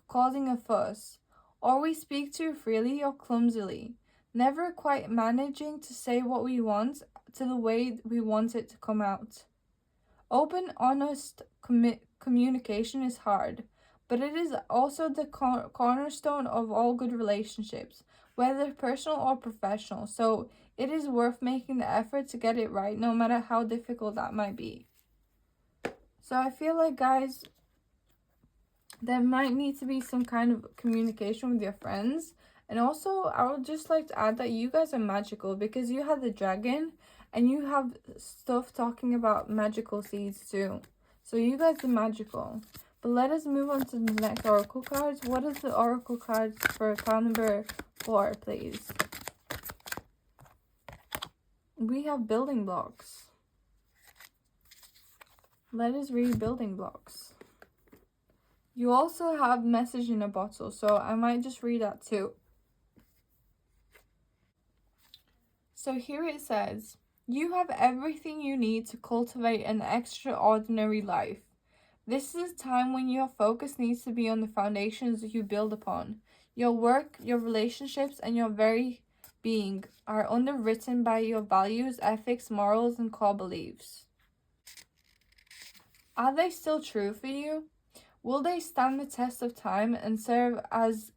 causing a fuss, or we speak too freely or clumsily, never quite managing to say what we want to the way we want it to come out. Open, honest communication is hard, but it is also the cornerstone of all good relationships, whether personal or professional, so it is worth making the effort to get it right, no matter how difficult that might be. So I feel like, guys, there might need to be some kind of communication with your friends. And also, I would just like to add that you guys are magical because you have the dragon and you have stuff talking about magical seeds too. So you guys are magical. But let us move on to the next oracle cards. What is the oracle cards for pile number 4, please? We have building blocks. Let us read building blocks. You also have message in a bottle, so I might just read that too. So here it says, you have everything you need to cultivate an extraordinary life. This is a time when your focus needs to be on the foundations you build upon. Your work, your relationships, and your very being are underwritten by your values, ethics, morals, and core beliefs. Are they still true for you? Will they stand the test of time and serve as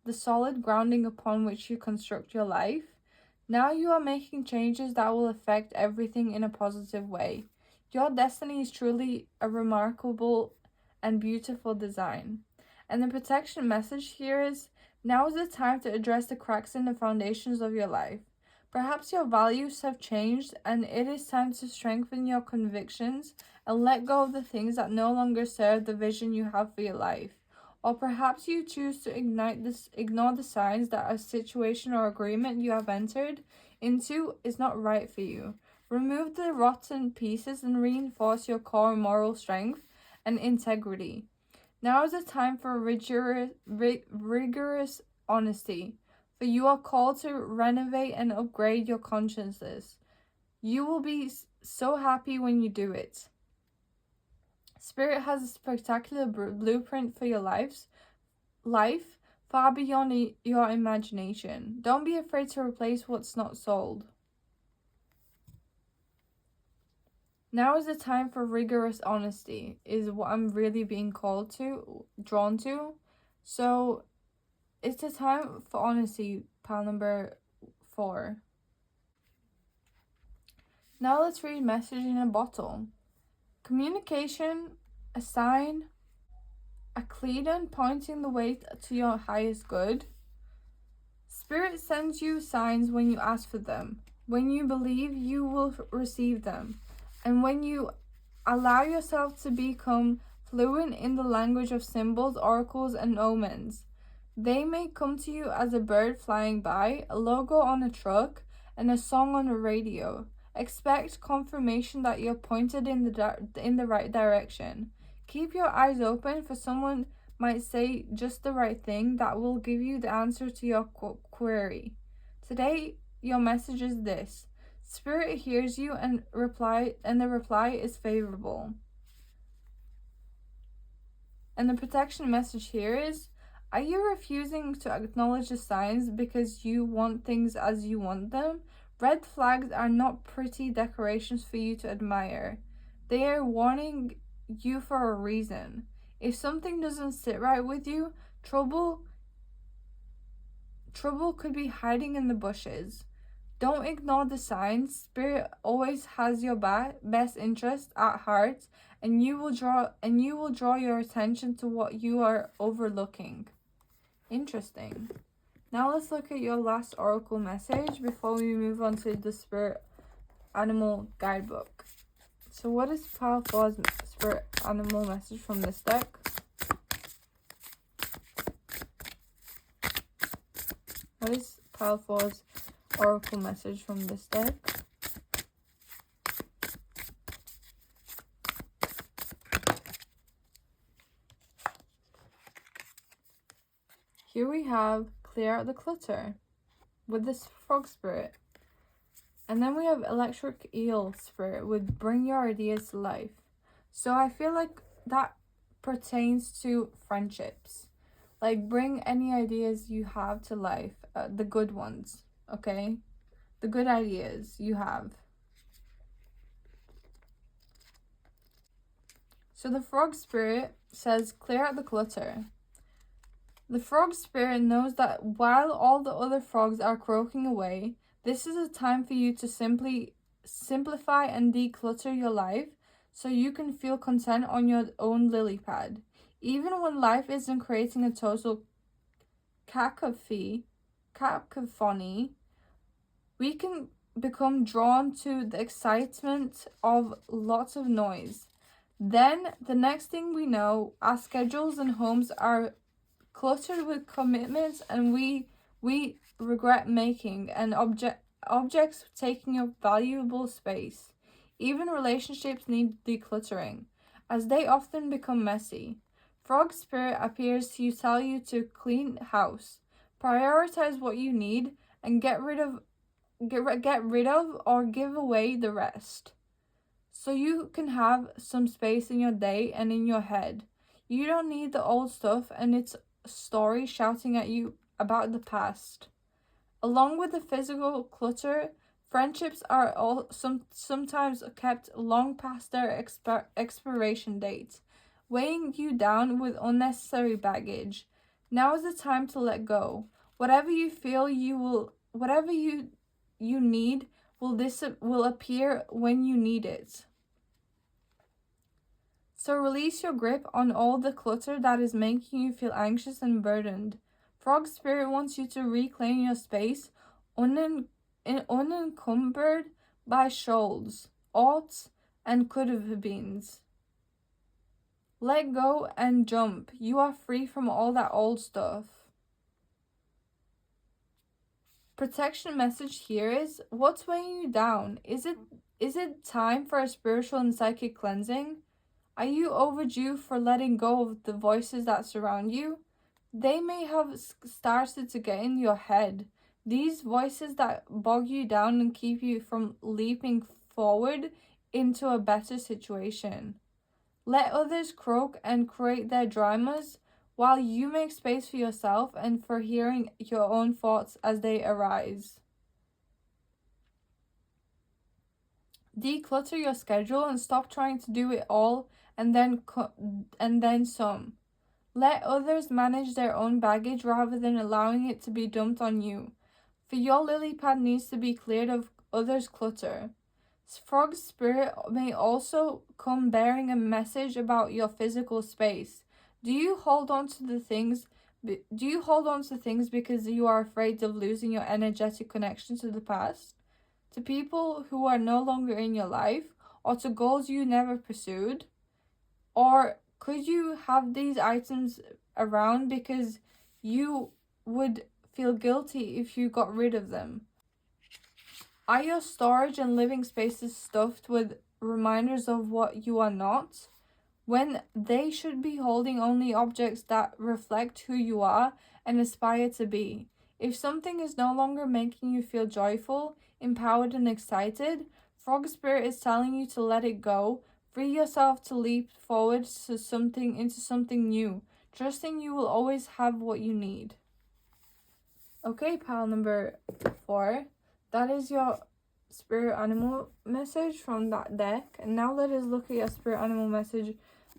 the solid grounding upon which you construct your life? Now you are making changes that will affect everything in a positive way. Your destiny is truly a remarkable and beautiful design. And the protection message here is, now is the time to address the cracks in the foundations of your life. Perhaps your values have changed and it is time to strengthen your convictions and let go of the things that no longer serve the vision you have for your life. Or perhaps you choose to ignore the signs that a situation or agreement you have entered into is not right for you. Remove the rotten pieces and reinforce your core moral strength and integrity. Now is the time for rigorous honesty, for you are called to renovate and upgrade your consciences. You will be so happy when you do it. Spirit has a spectacular blueprint for your life, far beyond your imagination. Don't be afraid to replace what's not sold. Now is the time for rigorous honesty, is what I'm really being drawn to. So it's a time for honesty, pile number 4. Now let's read message in a bottle. Communication, a sign, a clean pointing the way to your highest good. Spirit sends you signs when you ask for them, when you believe you will receive them, and when you allow yourself to become fluent in the language of symbols, oracles, and omens. They may come to you as a bird flying by, a logo on a truck, and a song on a radio. Expect confirmation that you're pointed in the right direction. Keep your eyes open, for someone might say just the right thing that will give you the answer to your query. Today, your message is this. Spirit hears you and the reply is favorable. And the protection message here is, are you refusing to acknowledge the signs because you want things as you want them? Red flags are not pretty decorations for you to admire. They are warning you for a reason. If something doesn't sit right with you, trouble could be hiding in the bushes. Don't ignore the signs. Spirit always has your best interest at heart and you will draw your attention to what you are overlooking. Interesting. Now let's look at your last oracle message before we move on to the spirit animal guidebook. So what is Pile 4's spirit animal message from this deck? What is Pile 4's oracle message from this deck? Here we have clear out the clutter with this frog spirit. And then we have electric eel spirit with bring your ideas to life. So I feel like that pertains to friendships. Like bring any ideas you have to life, the good ones, okay? The good ideas you have. So the frog spirit says clear out the clutter. The frog spirit knows that while all the other frogs are croaking away, this is a time for you to simply simplify and declutter your life so you can feel content on your own lily pad. Even when life isn't creating a total cacophony, we can become drawn to the excitement of lots of noise. Then, the next thing we know, our schedules and homes are cluttered with commitments, and we regret making, and objects taking up valuable space. Even relationships need decluttering, as they often become messy. Frog spirit appears to tell you to clean house, prioritize what you need, and get rid of or give away the rest, so you can have some space in your day and in your head. You don't need the old stuff and its story shouting at you about the past. Along with the physical clutter, friendships are sometimes kept long past their expiration date, weighing you down with unnecessary baggage. Now is the time to let go. Whatever you need will appear when you need it. So release your grip on all the clutter that is making you feel anxious and burdened. Frog spirit wants you to reclaim your space unencumbered by shoals, oughts, and could have beens. Let go and jump. You are free from all that old stuff. Protection message here is, what's weighing you down? Is it time for a spiritual and psychic cleansing? Are you overdue for letting go of the voices that surround you? They may have started to get in your head. These voices that bog you down and keep you from leaping forward into a better situation. Let others croak and create their dramas while you make space for yourself and for hearing your own thoughts as they arise. Declutter your schedule and stop trying to do it all and then some. Let others manage their own baggage rather than allowing it to be dumped on you. For your lily pad needs to be cleared of others' clutter. Frog spirit may also come bearing a message about your physical space. Do you hold on to things because you are afraid of losing your energetic connection to the past, to people who are no longer in your life, or to goals you never pursued? Or could you have these items around because you would feel guilty if you got rid of them? Are your storage and living spaces stuffed with reminders of what you are not, when they should be holding only objects that reflect who you are and aspire to be? If something is no longer making you feel joyful, empowered, and excited, Frog Spirit is telling you to let it go. Free yourself to leap forward into something new, trusting you will always have what you need. Okay, pile number 4. That is your spirit animal message from that deck. And now let us look at your spirit animal message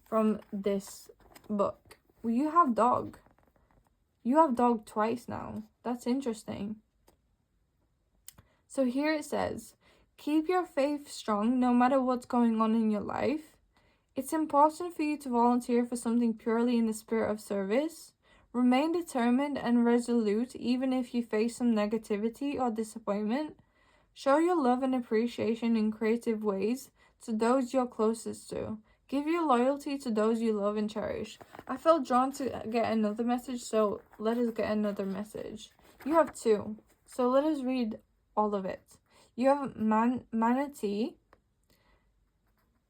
from this book. Well, you have dog. You have dog twice now. That's interesting. So here it says, keep your faith strong no matter what's going on in your life. It's important for you to volunteer for something purely in the spirit of service. Remain determined and resolute even if you face some negativity or disappointment. Show your love and appreciation in creative ways to those you're closest to. Give your loyalty to those you love and cherish. I felt drawn to get another message, so let us get another message. You have two, so let us read all of it. You have manatee.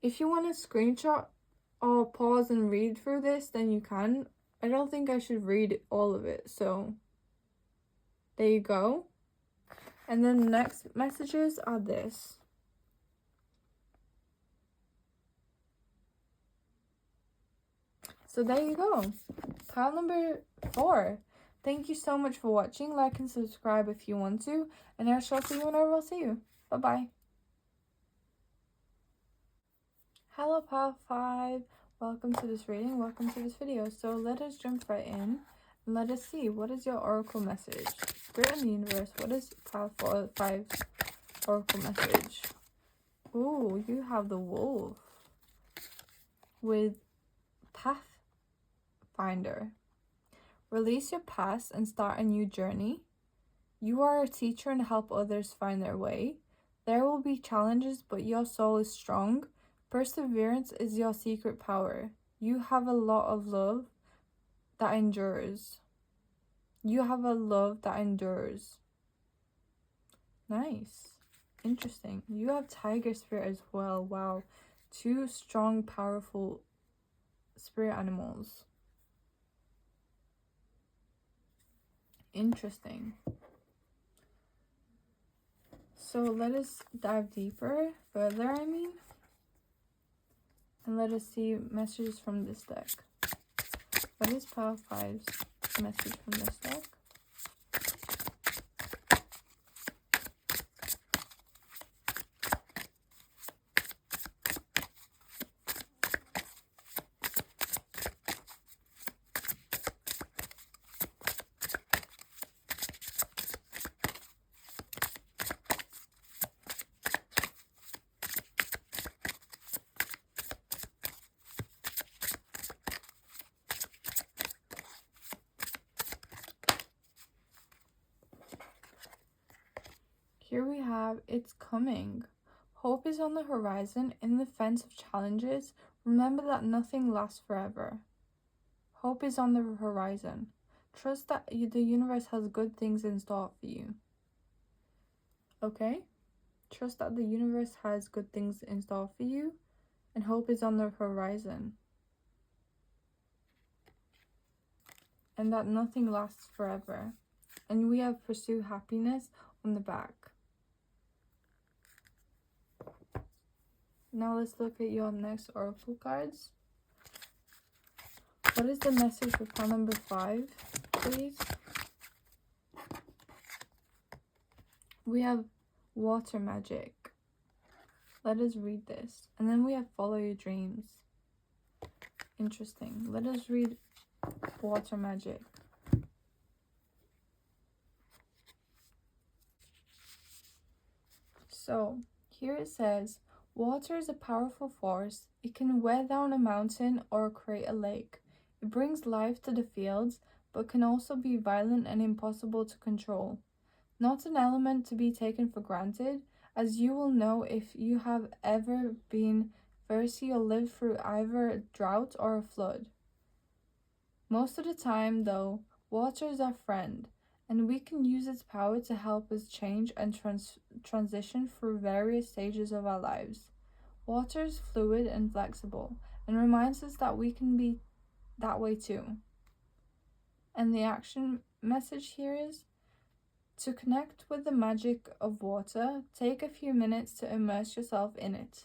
If you want to screenshot or pause and read through this, then you can. I don't think I should read all of it, so there you go. And then the next messages are this. So there you go. Pile number 4. Thank you so much for watching. Like and subscribe if you want to. And I shall see you whenever I'll see you. Bye-bye. Hello, Pile 5. Welcome to this reading. Welcome to this video. So let us jump right in. And let us see. What is your oracle message? Spirit in the universe. What is Pile 5 oracle message? Ooh, you have the wolf with Pathfinder. Release your past and start a new journey. You are a teacher and help others find their way. There will be challenges, but your soul is strong. Perseverance is your secret power. You have a lot of love that endures. You have a love that endures. Nice. Interesting. You have tiger spirit as well. Wow. 2 strong, powerful spirit animals. Interesting. So let us dive further, and let us see messages from this deck. What is Pile 5's message from this deck? Here we have, it's coming. Hope is on the horizon. In the fence of challenges, remember that nothing lasts forever. Hope is on the horizon. Trust that the universe has good things in store for you. Okay? Trust that the universe has good things in store for you, and hope is on the horizon. And that nothing lasts forever. And we have pursue happiness on the back. Now let's look at your next oracle cards. What is the message for pile number 5, please? We have water magic. Let us read this. And then we have follow your dreams. Interesting. Let us read water magic. So here it says, water is a powerful force. It can wear down a mountain or create a lake. It brings life to the fields, but can also be violent and impossible to control. Not an element to be taken for granted, as you will know if you have ever been thirsty or lived through either a drought or a flood. Most of the time, though, water is our friend, and we can use its power to help us change and transition through various stages of our lives. Water is fluid and flexible, and reminds us that we can be that way too. And the action message here is, to connect with the magic of water, take a few minutes to immerse yourself in it.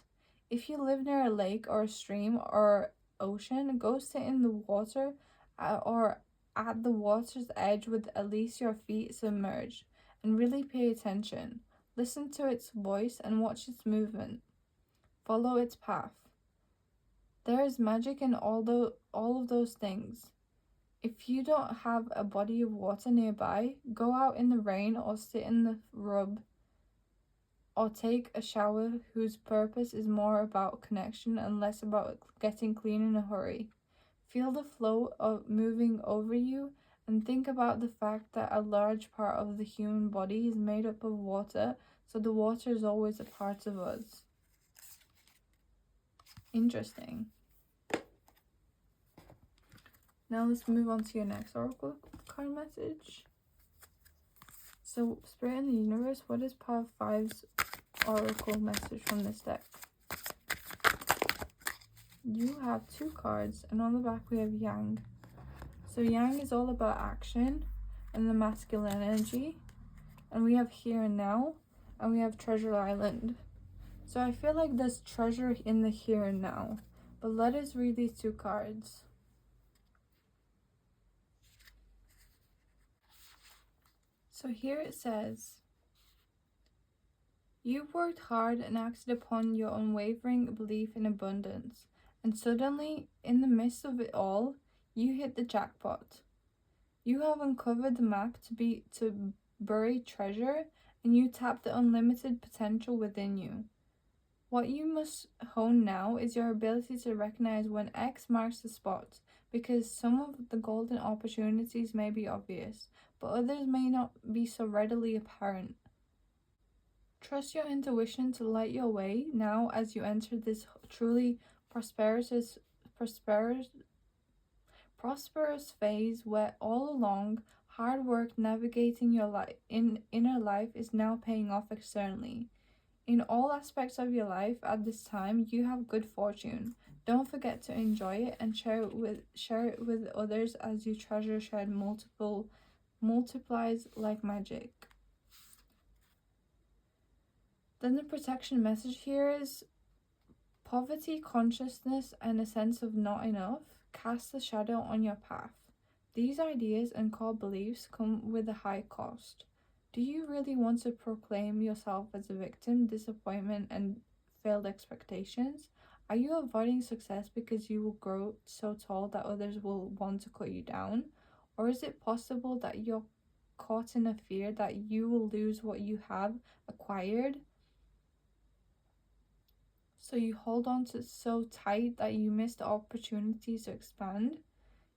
If you live near a lake or a stream or ocean, go sit in the water or at the water's edge with at least your feet submerged, and really pay attention. Listen to its voice and watch its movement. Follow its path. There is magic in all of those things. If you don't have a body of water nearby, go out in the rain or sit in the rub or take a shower whose purpose is more about connection and less about getting clean in a hurry. Feel the flow of moving over you and think about the fact that a large part of the human body is made up of water, so the water is always a part of us. Interesting. Now let's move on to your next oracle card message. So, Spirit in the Universe, what is part 5's oracle message from this deck? You have 2 cards, and on the back we have Yang. So Yang is all about action and the masculine energy, and we have Here and Now, and we have Treasure Island. So I feel like there's treasure in the here and now, but let us read these 2 cards. So here it says, you've worked hard and acted upon your unwavering belief in abundance, and suddenly, in the midst of it all, you hit the jackpot. You have uncovered the map to buried treasure, and you tap the unlimited potential within you. What you must hone now is your ability to recognize when X marks the spot, because some of the golden opportunities may be obvious, but others may not be so readily apparent. Trust your intuition to light your way now as you enter this truly prosperous phase where all along hard work navigating your inner life is now paying off externally. In all aspects of your life at this time, you have good fortune. Don't forget to enjoy it and share it with others, as you treasure shared multiplies like magic. Then the protection message here is poverty, consciousness, and a sense of not enough cast a shadow on your path. These ideas and core beliefs come with a high cost. Do you really want to proclaim yourself as a victim, disappointment, and failed expectations? Are you avoiding success because you will grow so tall that others will want to cut you down? Or is it possible that you're caught in a fear that you will lose what you have acquired? So you hold on to so tight that you miss the opportunities to expand?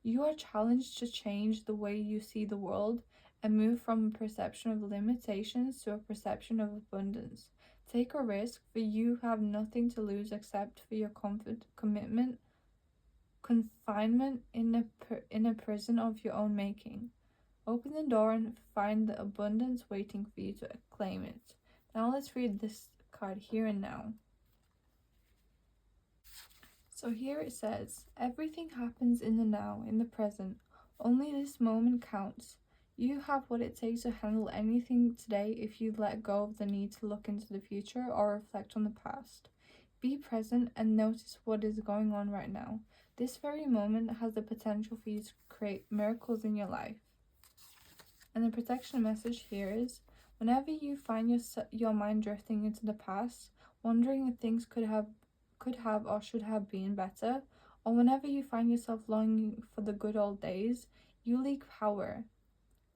You are challenged to change the way you see the world and move from a perception of limitations to a perception of abundance. Take a risk, for you have nothing to lose except for your confinement in a prison of your own making. Open the door and find the abundance waiting for you to claim it. Now let's read this card, Here and Now. So here it says, everything happens in the now, in the present. Only this moment counts. You have what it takes to handle anything today if you let go of the need to look into the future or reflect on the past. Be present and notice what is going on right now. This very moment has the potential for you to create miracles in your life. And the protection message here is, whenever you find your mind drifting into the past, wondering if things could have or should have been better, or whenever you find yourself longing for the good old days, you lack power.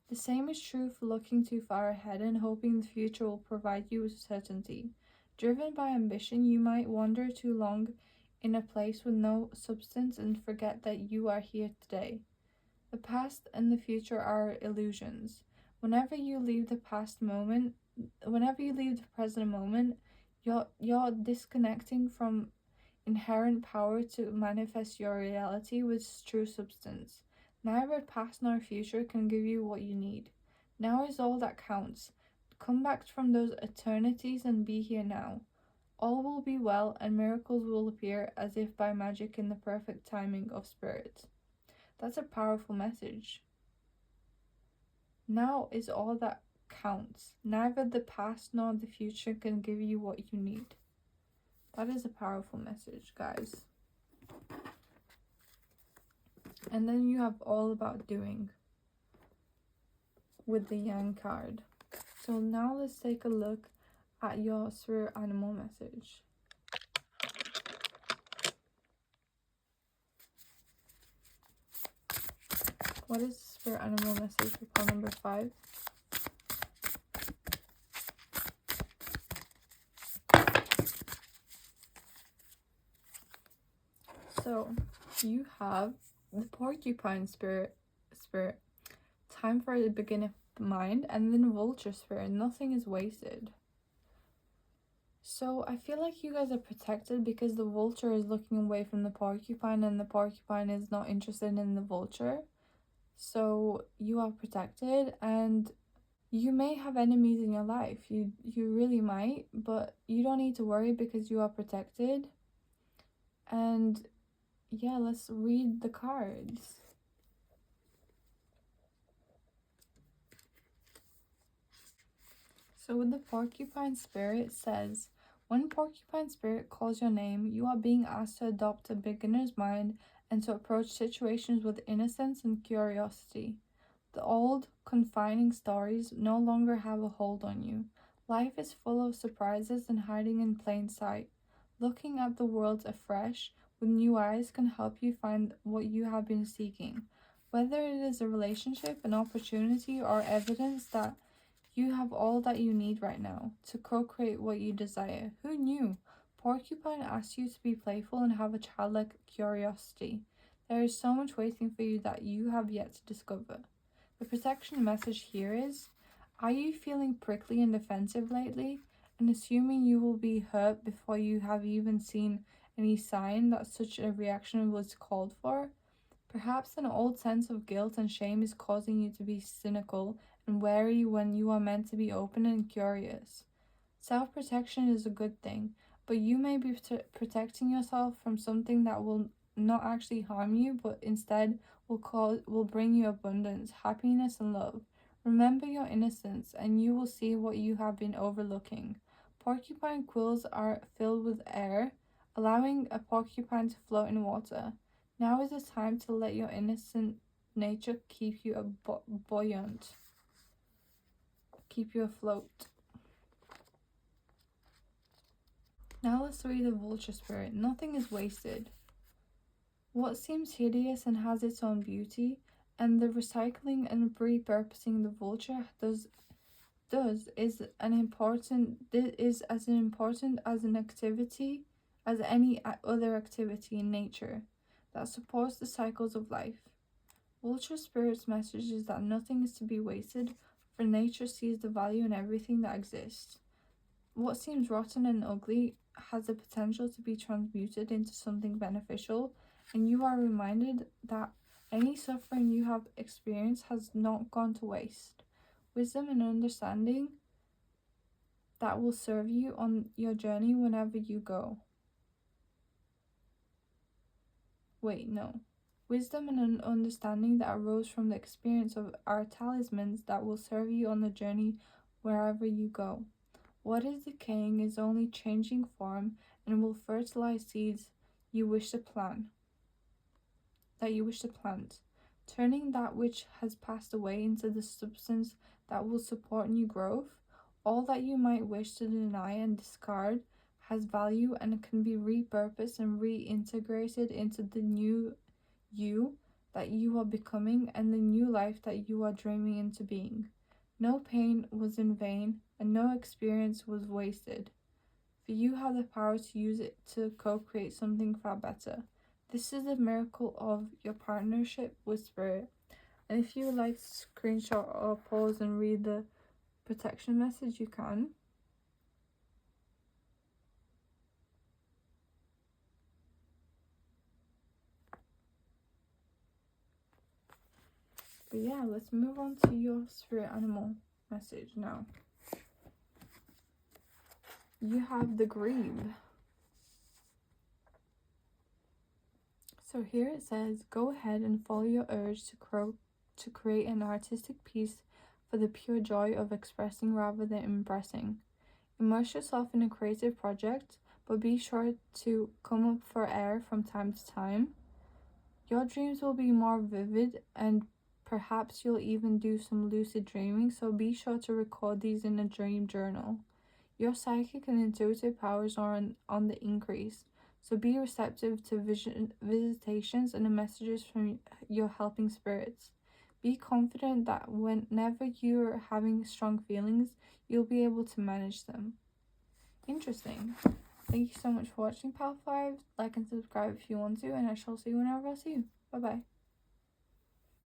The same is true for looking too far ahead and hoping the future will provide you with certainty. Driven by ambition, you might wander too long in a place with no substance and forget that you are here today. The past and the future are illusions. Whenever you leave the present moment, you're disconnecting from inherent power to manifest your reality with true substance. Neither past nor future can give you what you need. Now is all that counts. Come back from those eternities and be here now. All will be well and miracles will appear as if by magic in the perfect timing of spirit. That's a powerful message. Now is all that counts. Neither the past nor the future can give you what you need. That is a powerful message, guys. And then you have all about doing with the Yang card. So now let's take a look at your spirit animal message. What is the spirit animal message for pile number 5? So you have the porcupine spirit, time for the beginning of the mind, and then vulture spirit, nothing is wasted. So I feel like you guys are protected because the vulture is looking away from the porcupine and the porcupine is not interested in the vulture. So you are protected, and you may have enemies in your life. You really might, but you don't need to worry because you are protected. And yeah, let's read the cards. So with the porcupine spirit, it says, when porcupine spirit calls your name, you are being asked to adopt a beginner's mind and to approach situations with innocence and curiosity. The old, confining stories no longer have a hold on you. Life is full of surprises and hiding in plain sight. Looking at the world afresh with new eyes can help you find what you have been seeking. Whether it is a relationship, an opportunity, or evidence that you have all that you need right now to co-create what you desire. Who knew? Porcupine asks you to be playful and have a childlike curiosity. There is so much waiting for you that you have yet to discover. The protection message here is, are you feeling prickly and defensive lately and assuming you will be hurt before you have even seen any sign that such a reaction was called for? Perhaps an old sense of guilt and shame is causing you to be cynical and wary when you are meant to be open and curious. Self-protection is a good thing, but you may be protecting yourself from something that will not actually harm you, but instead will bring you abundance, happiness, and love. Remember your innocence, and you will see what you have been overlooking. Porcupine quills are filled with air, allowing a porcupine to float in water. Now is the time to let your innocent nature keep you buoyant, keep you afloat. Now let's read the vulture spirit. Nothing is wasted. What seems hideous and has its own beauty, and the recycling and repurposing the vulture is as important as an activity as any other activity in nature that supports the cycles of life. Vulture spirit's message is that nothing is to be wasted, for nature sees the value in everything that exists. What seems rotten and ugly has the potential to be transmuted into something beneficial, and you are reminded that any suffering you have experienced has not gone to waste. Wisdom and understanding that will serve you on your journey whenever you go. Wisdom and an understanding that arose from the experience of our talismans that will serve you on the journey wherever you go. What is decaying is only changing form and will fertilize seeds you wish to plant, turning that which has passed away into the substance that will support new growth. All that you might wish to deny and discard has value and can be repurposed and reintegrated into the new you that you are becoming and the new life that you are dreaming into being. No pain was in vain and no experience was wasted, for you have the power to use it to co-create something far better. This is the miracle of your partnership with Spirit. And if you would like to screenshot or pause and read the protection message, you can. But yeah, let's move on to your spirit animal message now. You have the grebe. So here it says, go ahead and follow your urge to create an artistic piece for the pure joy of expressing rather than impressing. Immerse yourself in a creative project, but be sure to come up for air from time to time. Your dreams will be more vivid and perhaps you'll even do some lucid dreaming, so be sure to record these in a dream journal. Your psychic and intuitive powers are on the increase, so be receptive to visitations and the messages from your helping spirits. Be confident that whenever you're having strong feelings, you'll be able to manage them. Interesting. Thank you so much for watching, Pal 5. Like and subscribe if you want to, and I shall see you whenever I see you. Bye bye.